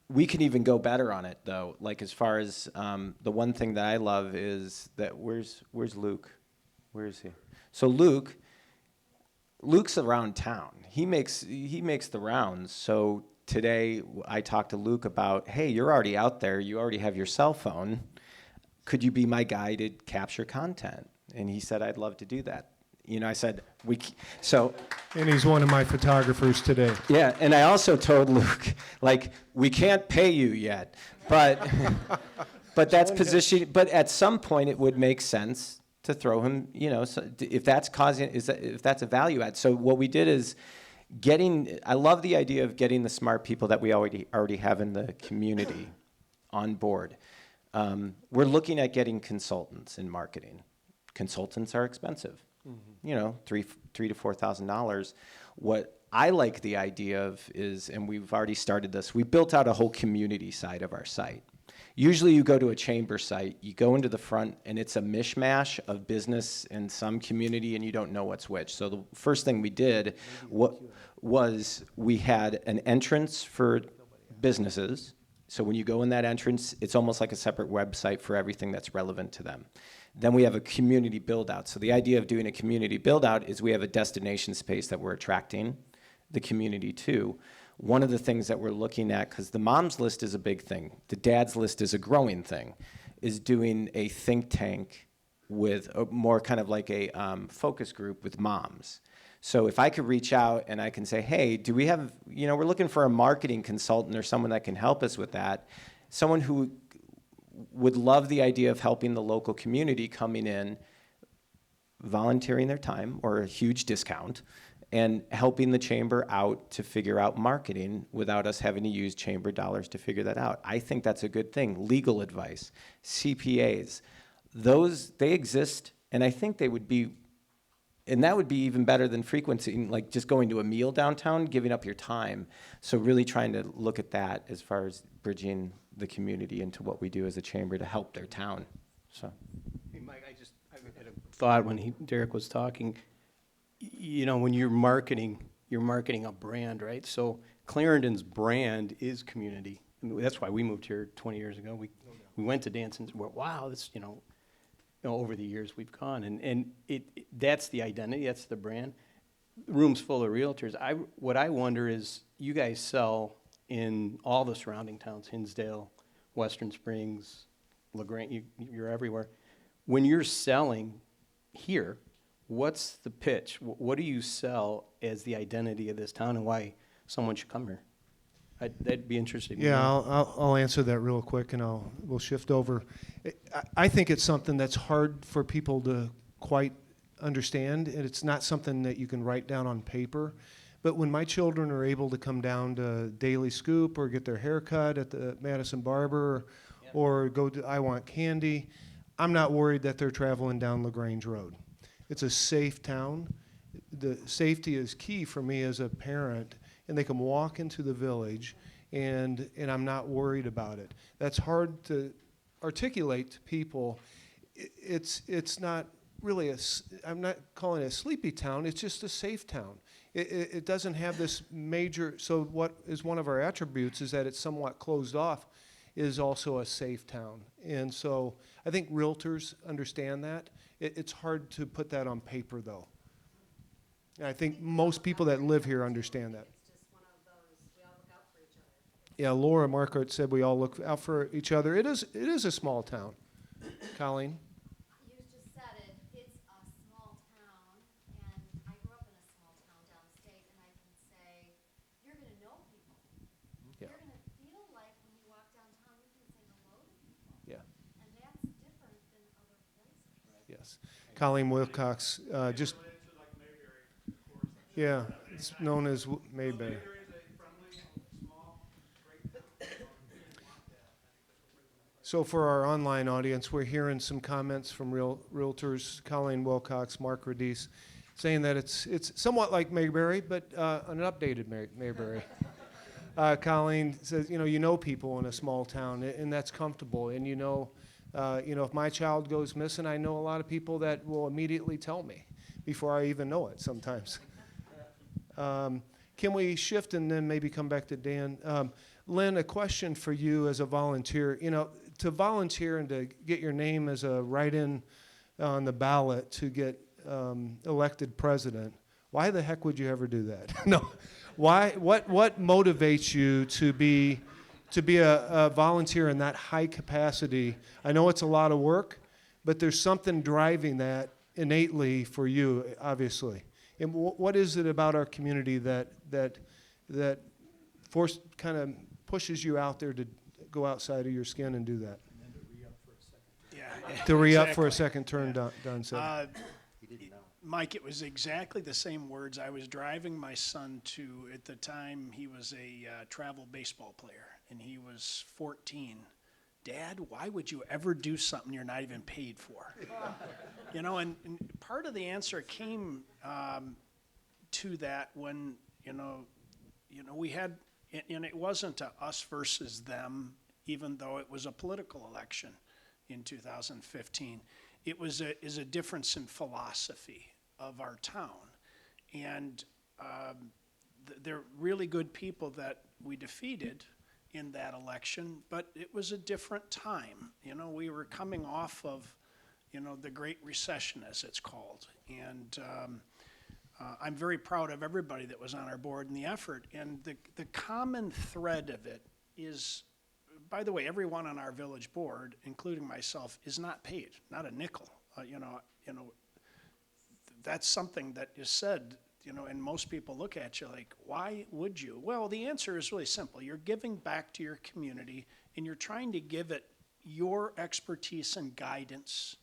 We can even go better on it though. Like as far as the one thing that I love is that where's Luke? Where is he? So Luke's around town. He makes the rounds. So today I talked to Luke about, hey, you're already out there. You already have your cell phone. Could you be my guy to capture content? And he said, I'd love to do that. I said, And he's one of my photographers today. yeah, and I also told Luke, we can't pay you yet, but that's position. But at some point, it would make sense to throw him. So if that's if that's a value add. So what we did is I love the idea of getting the smart people that we already have in the community on board. We're looking at getting consultants in marketing. Consultants are expensive. $3,000 to $4,000. What I like the idea of is, and we've already started this, we built out a whole community side of our site. Usually you go to a chamber site, you go into the front, and it's a mishmash of business and some community, and you don't know what's which. So the first thing we did was we had an entrance for businesses. So when you go in that entrance, it's almost like a separate website for everything that's relevant to them. Then we have a community build-out. So the idea of doing a community build-out is we have a destination space that we're attracting the community to. One of the things that we're looking at, because the moms list is a big thing, the dads list is a growing thing, is doing a think tank with more kind of like a focus group with moms. So if I could reach out and I can say, hey, do we have, we're looking for a marketing consultant or someone that can help us with that, someone who would love the idea of helping the local community coming in, volunteering their time or a huge discount, and helping the chamber out to figure out marketing without us having to use chamber dollars to figure that out. I think that's a good thing. Legal advice, CPAs, they exist, and I think they would be, and that would be even better than frequency, like just going to a meal downtown, giving up your time. So really trying to look at that as far as bridging the community into what we do as a chamber to help their town. So, Hey, Mike, I had a thought when Derek was talking. When you're marketing a brand, right? So Clarendon's brand is community. I mean, that's why we moved here 20 years ago. We went to dance and went, wow, this, over the years we've gone, and that's the identity, that's the brand. rooms full of realtors. What I wonder is, you guys sell in all the surrounding towns, Hinsdale, Western Springs, LaGrange, you're everywhere. When you're selling here, what's the pitch? What do you sell as the identity of this town and why someone should come here? That'd be interesting. Yeah, I'll answer that real quick, and we'll shift over. I think it's something that's hard for people to quite understand, and it's not something that you can write down on paper. But when my children are able to come down to Daily Scoop or get their hair cut at the Madison Barber, or go to I Want Candy, I'm not worried that they're traveling down LaGrange Road. It's a safe town. The safety is key for me as a parent, and they can walk into the village, and I'm not worried about it. That's hard to articulate to people. It's not really I'm not calling it a sleepy town, it's just a safe town. It doesn't have this major, so what is one of our attributes is that it's somewhat closed off, is also a safe town. And so I think realtors understand that. It's hard to put that on paper, though. And I think most people that live here understand that. It's just one of those, we all look out for each other. Yeah, Laura Markert said we all look out for each other. It is a small town. Colleen? You just said it, it's a small town, and I grew up in a small town downstate, and I can say, you're gonna know people. Yeah. You're gonna feel like when you walk downtown, you can say hello to people. Yeah. And that's different than other places. Yes. Colleen Wilcox, just. Yeah, it's known as Mayberry. So for our online audience, we're hearing some comments from realtors, Colleen Wilcox, Mark Radice, saying that it's somewhat like Mayberry, but an updated Mayberry. Colleen says, you know people in a small town, and that's comfortable. And if my child goes missing, I know a lot of people that will immediately tell me before I even know it sometimes. Can we shift and then maybe come back to Dan? Lynn, a question for you as a volunteer. To volunteer and to get your name as a write-in on the ballot to get elected president, why the heck would you ever do that? No. Why? What motivates you to be a volunteer in that high capacity? I know it's a lot of work, but there's something driving that innately for you, obviously. And what is it about our community that kind of pushes you out there to go outside of your skin and do that? And then to re-up for a second. Yeah. To re-up for a exactly. second turn, Don said. Mike, it was exactly the same words. I was driving my son to, at the time, he was a travel baseball player, and he was 14. Dad, why would you ever do something you're not even paid for? And part of the answer came to that when, we had, and it wasn't a us versus them, even though it was a political election in 2015. It was a difference in philosophy of our town. And they're really good people that we defeated in that election, but it was a different time. We were coming off of, the Great Recession, as it's called. And I'm very proud of everybody that was on our board and the effort. And the common thread of it is, by the way, everyone on our village board, including myself, is not paid, not a nickel. That's something that is said, and most people look at you like, why would you? Well, the answer is really simple. You're giving back to your community, and you're trying to give it your expertise and guidance.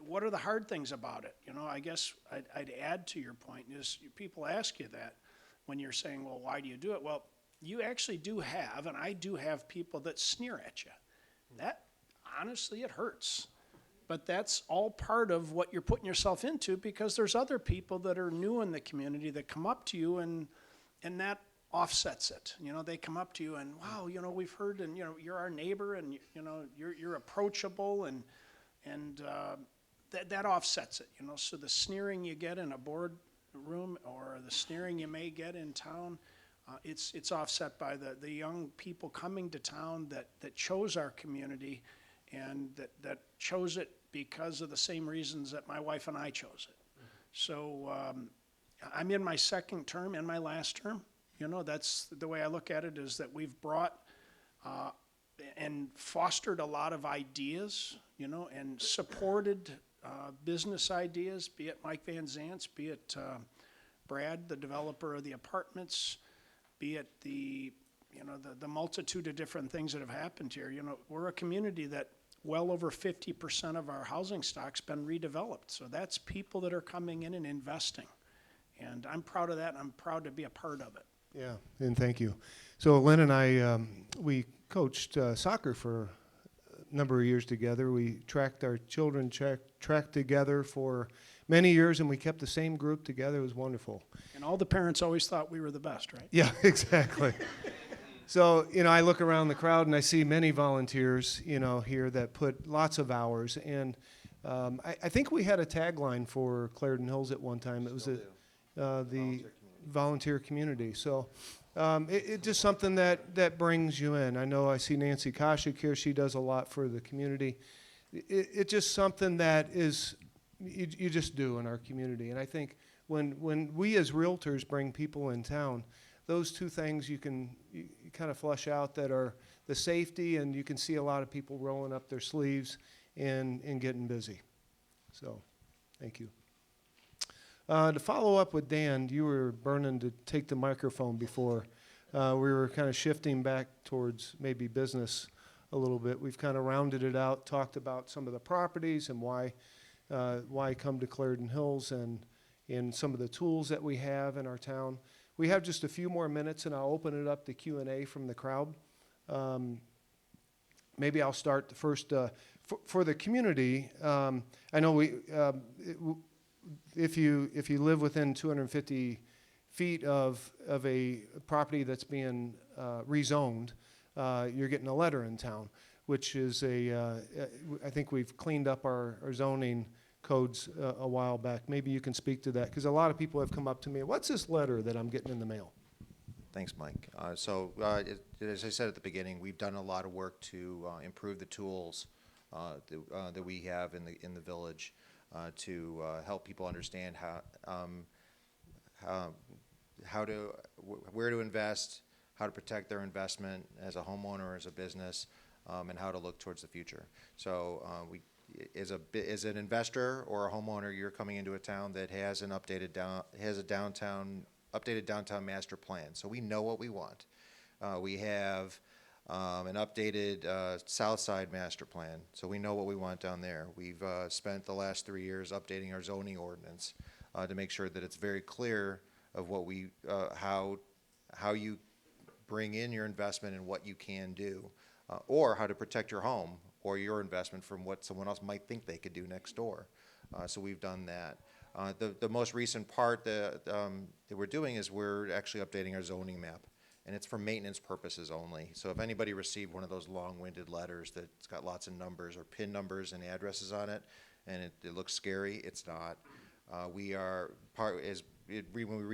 What are the hard things about it? I guess I'd add to your point is people ask you that when you're saying, well, why do you do it? Well, you actually do have, and I do have people that sneer at you. That, honestly, it hurts. But that's all part of what you're putting yourself into, because there's other people that are new in the community that come up to you, and that offsets it. They come up to you and, wow, we've heard, and you're our neighbor, and you're approachable, and that offsets it. So the sneering you get in a board room, or the sneering you may get in town, it's offset by the young people coming to town that chose our community, and that chose it because of the same reasons that my wife and I chose it. So I'm in my second term, in my last term. You know, that's the way I look at it, is that we've brought and fostered a lot of ideas, you know, and supported business ideas, be it Mike Van Zant's, be it Brad, the developer of the apartments, be it the multitude of different things that have happened here. You know, we're a community that well over 50% of our housing stock's been redeveloped. So that's people that are coming in and investing. And I'm proud of that, and I'm proud to be a part of it. Yeah, and thank you. So Lynn and I, we coached soccer for a number of years together. We tracked our children tracked together for many years, and we kept the same group together. It was wonderful. And all the parents always thought we were the best, right? Yeah, exactly. So, you know, I look around the crowd and I see many volunteers, you know, here that put lots of hours. And I think we had a tagline for Clarendon Hills at one time. It was the volunteer community. So it's just something that brings you in. I know I see Nancy Koshik here. She does a lot for the community. It's just something that is you just do in our community. And I think when we as realtors bring people in town, those two things you kind of flush out that are the safety, and you can see a lot of people rolling up their sleeves and getting busy. So, thank you. To follow up with Dan, you were burning to take the microphone before. We were kind of shifting back towards maybe business a little bit. We've kind of rounded it out, talked about some of the properties and why come to Clarendon Hills and some of the tools that we have in our town. We have just a few more minutes, and I'll open it up to Q&A from the crowd. Maybe I'll start first. For the community, I know if you live within 250 feet of a property that's being rezoned, you're getting a letter in town, which is I think we've cleaned up our zoning codes a while back. Maybe you can speak to that, because a lot of people have come up to me, what's this letter that I'm getting in the mail? Thanks, Mike. As I said at the beginning, we've done a lot of work to improve the tools that we have in the village to help people understand where to invest, how to protect their investment as a homeowner or as a business, and how to look towards the future. So as an investor or a homeowner, you're coming into a town that has an updated downtown master plan. So we know what we want. We have an updated south side master plan. So we know what we want down there. We've spent the last 3 years updating our zoning ordinance to make sure that it's very clear of what how you bring in your investment and what you can do, or how to protect your home or your investment from what someone else might think they could do next door. So we've done that. The most recent part that we're doing is we're actually updating our zoning map, and it's for maintenance purposes only. So if anybody received one of those long-winded letters that's got lots of numbers or PIN numbers and addresses on it, and it looks scary, it's not. When we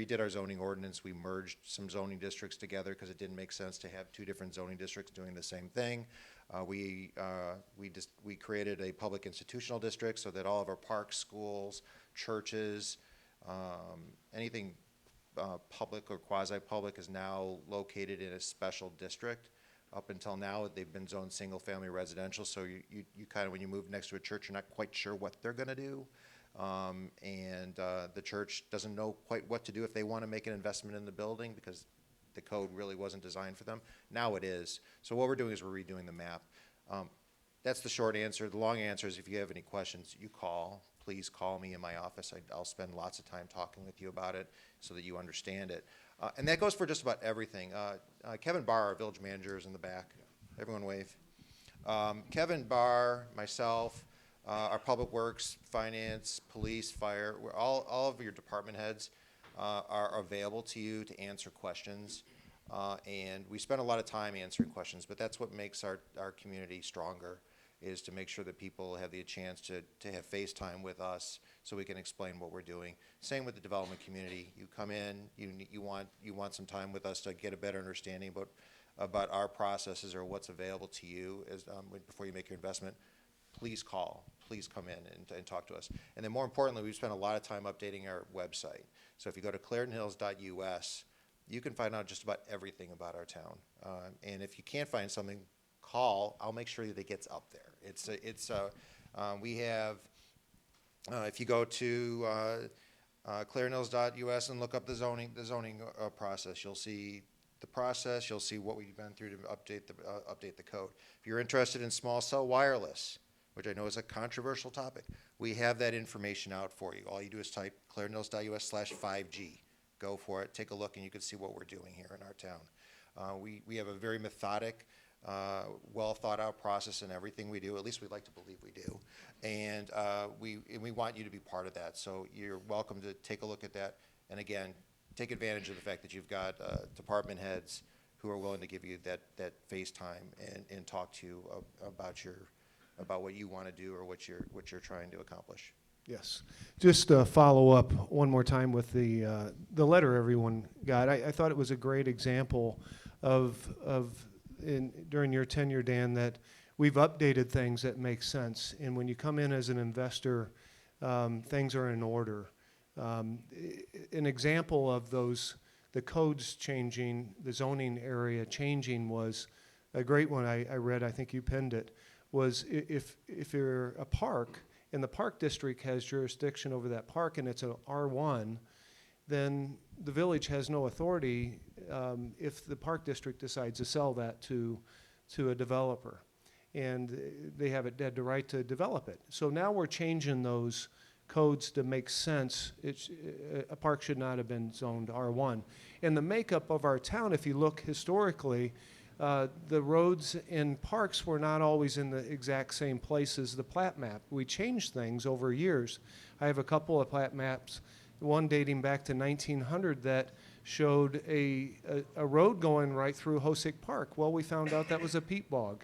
redid our zoning ordinance, we merged some zoning districts together because it didn't make sense to have two different zoning districts doing the same thing. We created a public institutional district so that all of our parks, schools, churches, anything public or quasi-public is now located in a special district. Up until now, they've been zoned single-family residential, so you kind of, when you move next to a church, you're not quite sure what they're going to do. The church doesn't know quite what to do if they want to make an investment in the building because the code really wasn't designed for them. Now it is. So what we're doing is we're redoing the map. That's the short answer. The long answer is if you have any questions, you call. Please call me in my office. I'll spend lots of time talking with you about it so that you understand it. And that goes for just about everything. Kevin Barr, our village manager, is in the back. Everyone wave. Kevin Barr, myself, our public works, finance, police, fire, all of your department heads are available to you to answer questions. And we spend a lot of time answering questions, but that's what makes our community stronger, is to make sure that people have the chance to have FaceTime with us so we can explain what we're doing. Same with the development community. You come in, you want some time with us to get a better understanding about our processes or what's available to you before you make your investment. Please call. please come in and talk to us. And then more importantly, we've spent a lot of time updating our website. So if you go to ClaritonHills.us, you can find out just about everything about our town. And if you can't find something, call. I'll make sure that it gets up there. We have, if you go to ClaritonHills.us and look up the zoning process, you'll see the process. You'll see what we've been through to update the code. If you're interested in small cell wireless, which I know is a controversial topic, we have that information out for you. All you do is type ClaritonHills.us/5G. Go for it, take a look, and you can see what we're doing here in our town. We have a very methodic, well thought out process in everything we do. At least we'd like to believe we do. And we want you to be part of that. So you're welcome to take a look at that. And again, take advantage of the fact that you've got department heads who are willing to give you that FaceTime and talk to you about what you want to do or what you're trying to accomplish. Yes. Just to follow up one more time with the letter everyone got. I thought it was a great example during your tenure, Dan, that we've updated things that make sense. And when you come in as an investor, things are in order. An example of the codes changing, the zoning area changing was a great one I read, I think you penned it, was if you're a park, and the park district has jurisdiction over that park and it's an R1, then the village has no authority if the park district decides to sell that to a developer. And they have it dead to right to develop it. So now we're changing those codes to make sense. A park should not have been zoned R1. And the makeup of our town, if you look historically, the roads and parks were not always in the exact same place as the plat map. We changed things over years. I have a couple of plat maps, one dating back to 1900 that showed a road going right through Hosick Park. Well, we found out that was a peat bog.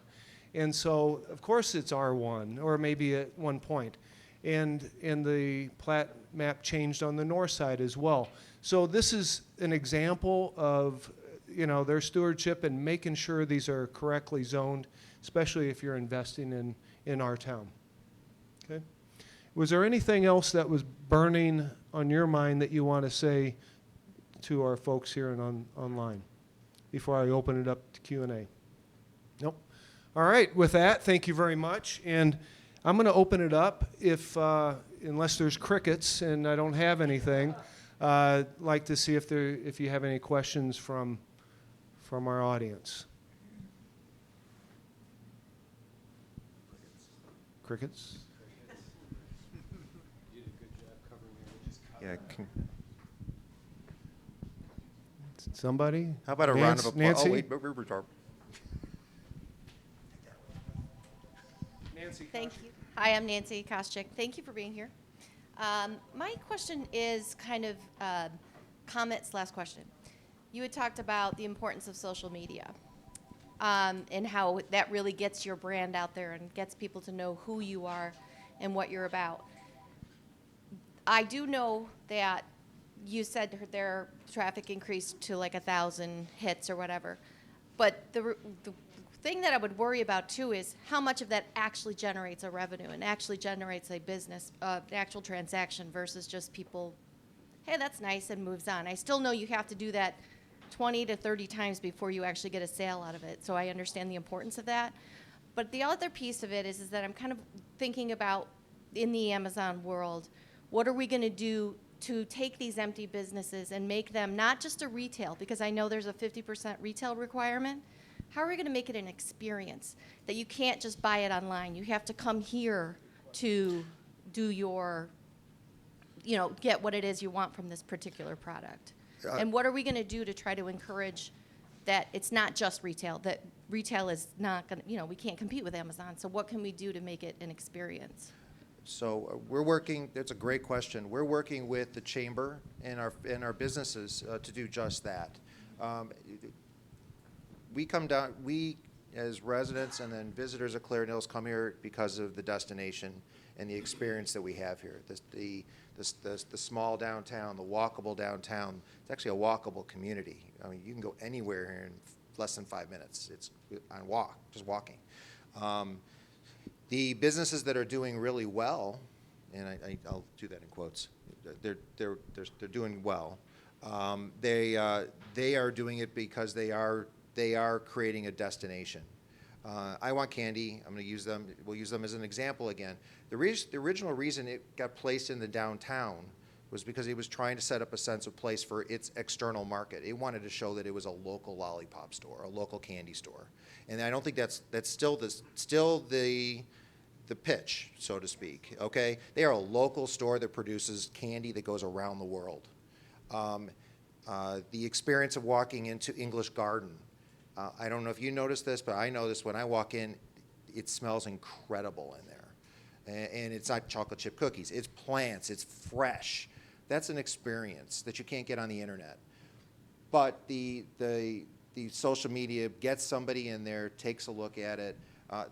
And so, of course, it's R1, or maybe at one point. And the plat map changed on the north side as well. So this is an example of their stewardship and making sure these are correctly zoned, especially if you're investing in our town. Okay. Was there anything else that was burning on your mind that you want to say to our folks here and online before I open it up to Q&A? Nope. All right. With that, thank you very much. And I'm going to open it up unless there's crickets and I don't have anything. I'd like to see if you have any questions from our audience. Crickets? You did a good job covering it. Yeah. Somebody? How about a round of applause? Nancy? Oh, wait, retard. Nancy. Thank you. Hi, I'm Nancy Koscheck. Thank you for being here. My question is kind of comment/question. You had talked about the importance of social media and how that really gets your brand out there and gets people to know who you are and what you're about. I do know that you said their traffic increased to like 1,000 hits or whatever, but the thing that I would worry about too is how much of that actually generates a revenue and actually generates a business, an actual transaction versus just people, hey, that's nice, and moves on. I still know you have to do that 20 to 30 times before you actually get a sale out of it. So I understand the importance of that. But the other piece of it is that I'm kind of thinking about in the Amazon world, what are we going to do to take these empty businesses and make them not just a retail, because I know there's a 50% retail requirement. How are we going to make it an experience that you can't just buy it online? You have to come here to do your, get what it is you want from this particular product. And what are we going to do to try to encourage that it's not just retail, that retail is not going to, we can't compete with Amazon. So what can we do to make it an experience? So we're working, that's a great question. We're working with the chamber and our businesses to do just that. We as residents and then visitors of Clarendon Hills come here because of the destination and the experience that we have here. The small downtown, the walkable downtown, it's actually a walkable community. I mean, you can go anywhere here in less than 5 minutes. It's on walk, just walking. The businesses that are doing really well, and I'll do that in quotes, they're doing well. They are doing it because they are creating a destination. I Want Candy, I'm going to use them, we'll use them as an example again. The original reason it got placed in the downtown was because it was trying to set up a sense of place for its external market. It wanted to show that it was a local lollipop store, a local candy store. And I don't think that's still the pitch, so to speak, okay? They are a local store that produces candy that goes around the world. The experience of walking into English Garden, I don't know if you noticed this, but I know this when I walk in, it smells incredible in there. And it's not chocolate chip cookies, it's plants, it's fresh. That's an experience that you can't get on the internet. But the social media gets somebody in there, takes a look at it.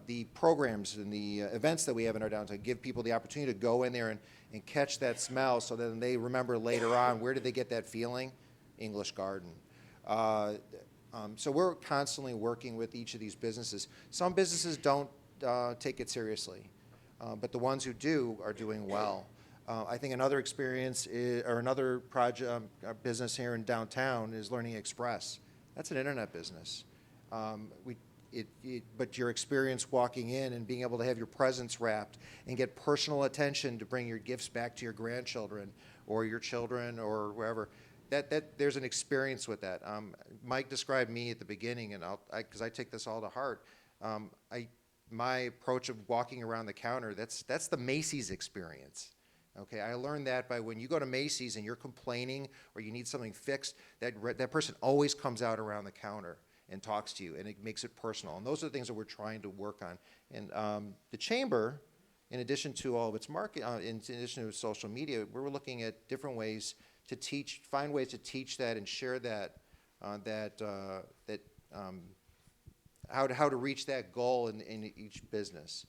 The programs and the events that we have in our downtown give people the opportunity to go in there and catch that smell so that they remember later on, where did they get that feeling? English Garden. So we're constantly working with each of these businesses. Some businesses don't take it seriously, but the ones who do are doing well. I think another experience or another project, business here in downtown is Learning Express. That's an internet business. But your experience walking in and being able to have your presents wrapped and get personal attention to bring your gifts back to your grandchildren or your children or wherever, that there's an experience with that. Mike described me at the beginning, and because I take this all to heart, my approach of walking around the counter, that's the Macy's experience. Okay, I learned that by when you go to Macy's and you're complaining or you need something fixed, that person always comes out around the counter and talks to you, and it makes it personal. And those are the things that we're trying to work on. And the Chamber, in addition to all of its market, in addition to social media, we're looking at different ways to find ways to teach that and share that, how to reach that goal in each business.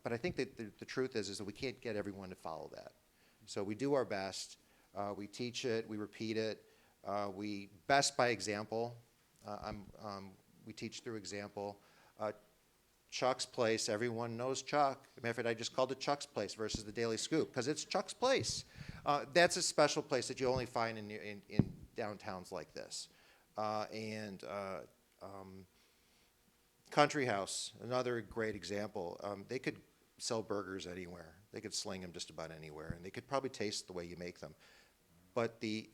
But I think that the truth is that we can't get everyone to follow that. So we do our best. We teach it. We repeat it. We best by example. We teach through example. Chuck's Place, everyone knows Chuck. As a matter of fact, I just called it Chuck's Place versus the Daily Scoop because it's Chuck's Place. That's a special place that you only find in downtowns like this. Country House, another great example. They could sell burgers anywhere. They could sling them just about anywhere, and they could probably taste the way you make them. But the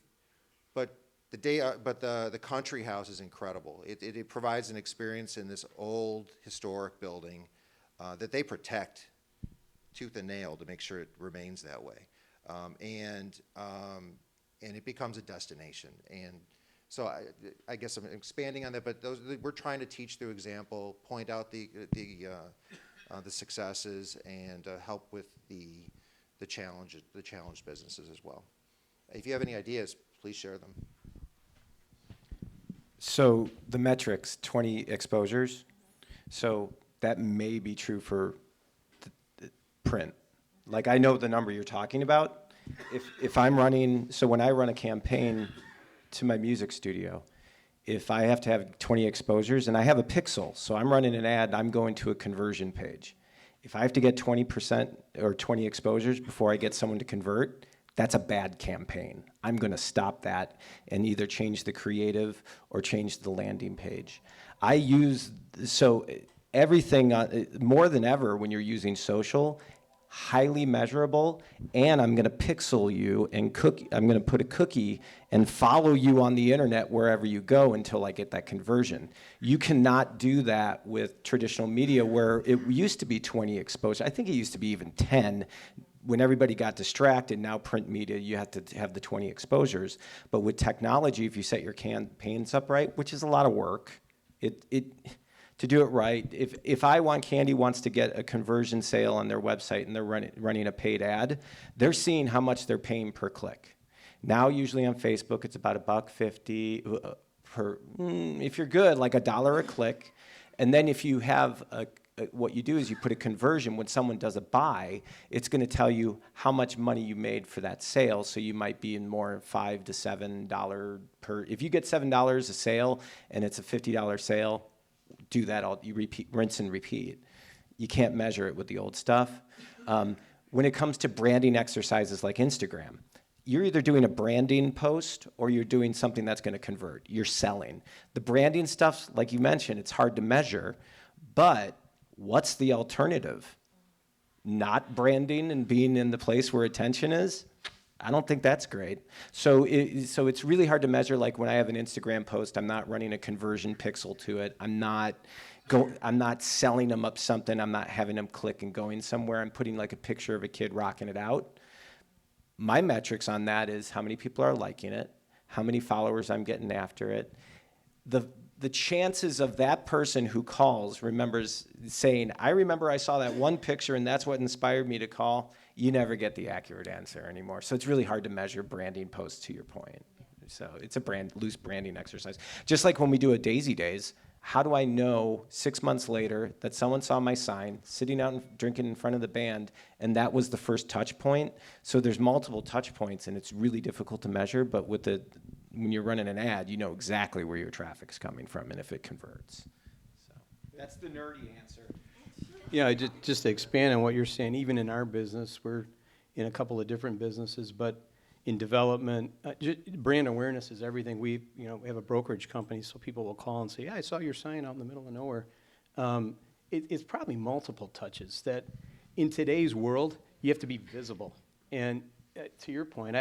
Country House is incredible. It provides an experience in this old historic building that they protect tooth and nail to make sure it remains that way, and it becomes a destination. And so I guess I'm expanding on that, but we're trying to teach through example, point out the successes, and help with the challenged businesses as well. If you have any ideas, please share them. So the metrics, 20 exposures. So that may be true for the print. Like I know the number you're talking about. If I'm running, so when I run a campaign to my music studio, if I have to have 20 exposures, and I have a pixel, so I'm running an ad, I'm going to a conversion page. If I have to get 20% or 20 exposures before I get someone to convert, that's a bad campaign. I'm going to stop that and either change the creative or change the landing page. So everything, more than ever when you're using social, highly measurable, and I'm going to pixel you and I'm going to put a cookie and follow you on the internet wherever you go until I get that conversion. You cannot do that with traditional media where it used to be 20 exposures. I think it used to be even 10. When everybody got distracted, now print media, you have to have the 20 exposures. But with technology, if you set your campaigns up right, which is a lot of work, to do it right, if I Want Candy wants to get a conversion sale on their website and they're running a paid ad, they're seeing how much they're paying per click. Now, usually on Facebook, it's about $1.50 per, if you're good, like $1 a click. And then if you have what you do is you put a conversion. When someone does a buy, it's going to tell you how much money you made for that sale. So you might be in more $5 to $7 per. If you get $7 a sale and it's a $50 sale, do that all. You repeat, rinse and repeat. You can't measure it with the old stuff. When it comes to branding exercises like Instagram, you're either doing a branding post or you're doing something that's going to convert. You're selling. The branding stuff, like you mentioned, it's hard to measure, but what's the alternative? Not branding and being in the place where attention is? I don't think that's great. So it's really hard to measure. Like when I have an Instagram post, I'm not running a conversion pixel to it. I'm not selling them up something. I'm not having them click and going somewhere. I'm putting like a picture of a kid rocking it out. My metrics on that is how many people are liking it, how many followers I'm getting after it. The chances of that person who calls remembers saying, I remember I saw that one picture and that's what inspired me to call, you never get the accurate answer anymore. So it's really hard to measure branding posts, to your point. So it's a loose branding exercise. Just like when we do a Daisy Days, how do I know 6 months later that someone saw my sign sitting out and drinking in front of the band and that was the first touch point? So there's multiple touch points and it's really difficult to measure, but when you're running an ad, you know exactly where your traffic's coming from and if it converts. So that's the nerdy answer. Yeah, just to expand on what you're saying, even in our business, we're in a couple of different businesses, but in development, brand awareness is everything. We have a brokerage company, so people will call and say, yeah, I saw your sign out in the middle of nowhere. It's probably multiple touches that in today's world, you have to be visible. And to your point,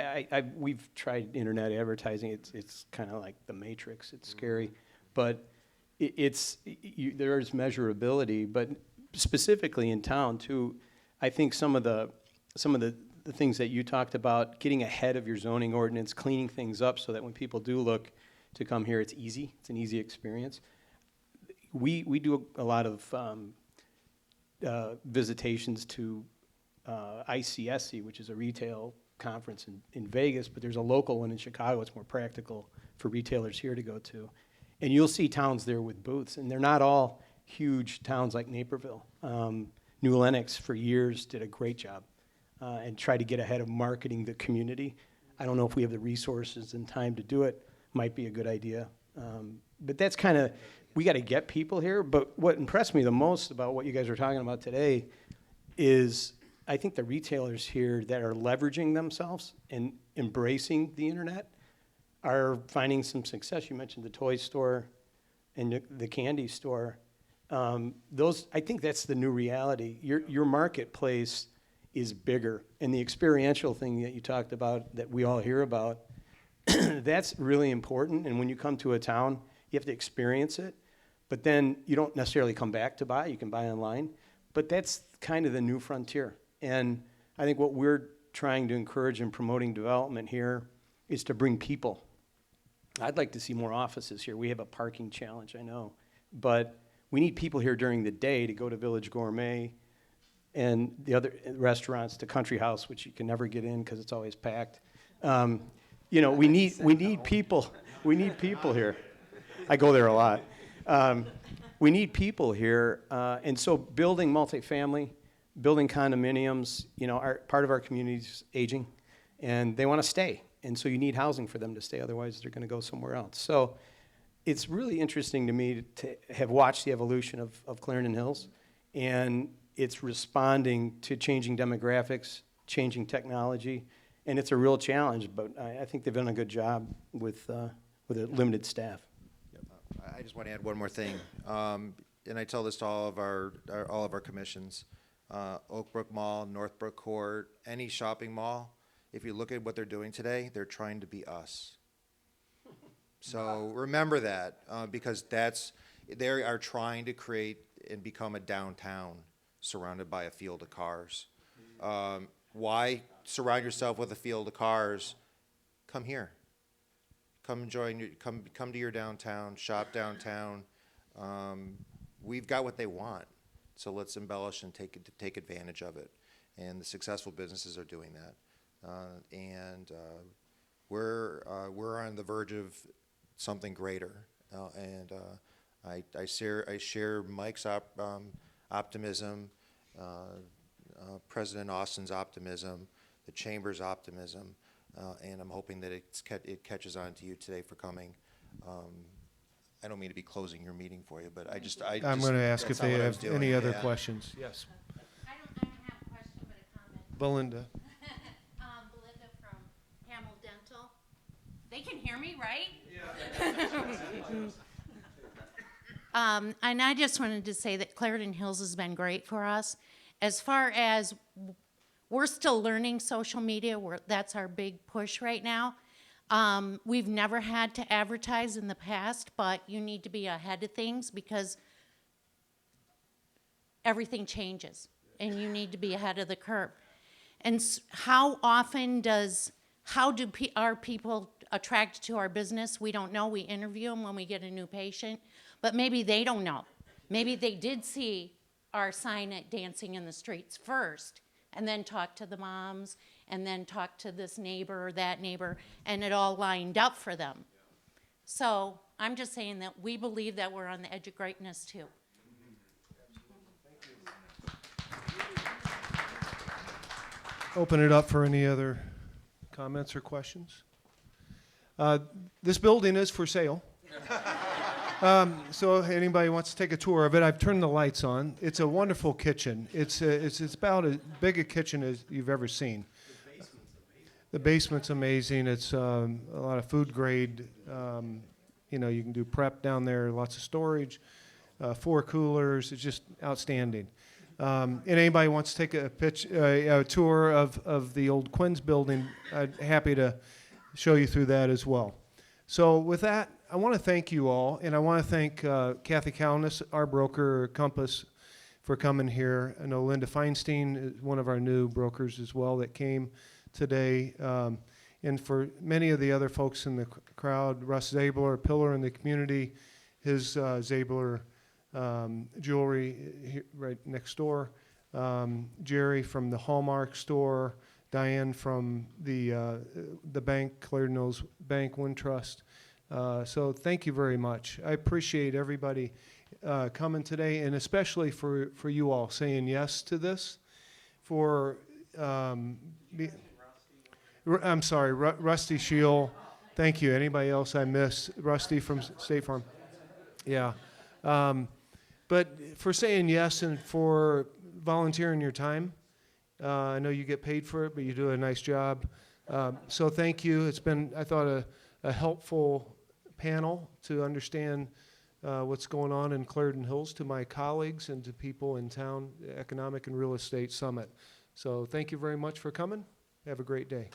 we've tried internet advertising. It's kind of like the Matrix. It's scary, but there's measurability. But specifically in town too, I think some of the things that you talked about, getting ahead of your zoning ordinance, cleaning things up so that when people do look to come here, it's easy. It's an easy experience. We do a lot of visitations to ICSC, which is a retail conference in Vegas, but there's a local one in Chicago. It's more practical for retailers here to go to. And you'll see towns there with booths, and they're not all huge towns like Naperville. New Lenox for years did a great job and tried to get ahead of marketing the community. I don't know if we have the resources and time to do it. Might be a good idea. But that's kind of, we got to get people here. But what impressed me the most about what you guys are talking about today is I think the retailers here that are leveraging themselves and embracing the internet are finding some success. You mentioned the toy store and the candy store. I think that's the new reality. Your marketplace is bigger, and the experiential thing that you talked about that we all hear about, that's really important. And when you come to a town, you have to experience it, but then you don't necessarily come back to buy. You can buy online, but that's kind of the new frontier. And I think what we're trying to encourage in promoting development here is to bring people. I'd like to see more offices here. We have a parking challenge, I know, but we need people here during the day to go to Village Gourmet and the other restaurants, to Country House, which you can never get in because it's always packed. We need people. We need people here. I go there a lot. We need people here, and so building multifamily, building condominiums. Part of our community is aging, and they want to stay, and so you need housing for them to stay. Otherwise, they're going to go somewhere else. So it's really interesting to me to have watched the evolution of Clarendon Hills, and it's responding to changing demographics, changing technology, and it's a real challenge, but I think they've done a good job with a limited staff. I just want to add one more thing, and I tell this to all of our commissions. Oakbrook Mall, Northbrook Court, any shopping mall, if you look at what they're doing today, they're trying to be us. So remember that, because they are trying to create and become a downtown surrounded by a field of cars. Why surround yourself with a field of cars? Come here. Come to your downtown, shop downtown. We've got what they want, so let's embellish and take advantage of it. And the successful businesses are doing that. We're on the verge of something greater. I share Mike's optimism, President Austin's optimism, the Chamber's optimism, and I'm hoping that it catches on to you today for coming. I don't mean to be closing your meeting for you, but I'm going to ask if that's not they what I was have doing, any other yeah. questions. Yes. I don't have a question, but a comment. Belinda. Belinda from Hamel Dental. They can hear me, right? And I just wanted to say that Clarendon Hills has been great for us. As far as we're still learning social media, that's our big push right now. We've never had to advertise in the past, but you need to be ahead of things because everything changes and you need to be ahead of the curve. And how often are people attracted to our business? We don't know. We interview them when we get a new patient, but maybe they don't know. Maybe they did see our sign at Dancing in the Streets first and then talk to the moms and then talk to this neighbor or that neighbor, and it all lined up for them. So I'm just saying that we believe that we're on the edge of greatness too. Open it up for any other comments or questions. This building is for sale. So if anybody wants to take a tour of it, I've turned the lights on. It's a wonderful kitchen. It's about as big a kitchen as you've ever seen. The basement's amazing. It's a lot of food grade. You know, you can do prep down there, lots of storage, 4 coolers. It's just outstanding. And anybody wants to take a tour of the old Quinn's building, I'm happy to show you through that as well. So with that, I want to thank you all, and I want to thank Kathy Calnis, our broker, Compass, for coming here. I know Linda Feinstein is one of our new brokers as well that came today. And for many of the other folks in the crowd, Russ Zabler, a pillar in the community, his Zabler jewelry here, right next door, Jerry from the Hallmark store, Diane from the bank, Clarendon Hills Bank Wintrust. So thank you very much. I appreciate everybody coming today, and especially for you all saying yes to this. I'm sorry, Rusty Shield. Thank you. Anybody else I miss? Rusty from State Farm. Yeah. But for saying yes and for volunteering your time. I know you get paid for it, but you do a nice job. So thank you. It's been, I thought, a helpful panel to understand what's going on in Clarendon Hills, to my colleagues and to people in town, Economic and Real Estate Summit. So thank you very much for coming. Have a great day.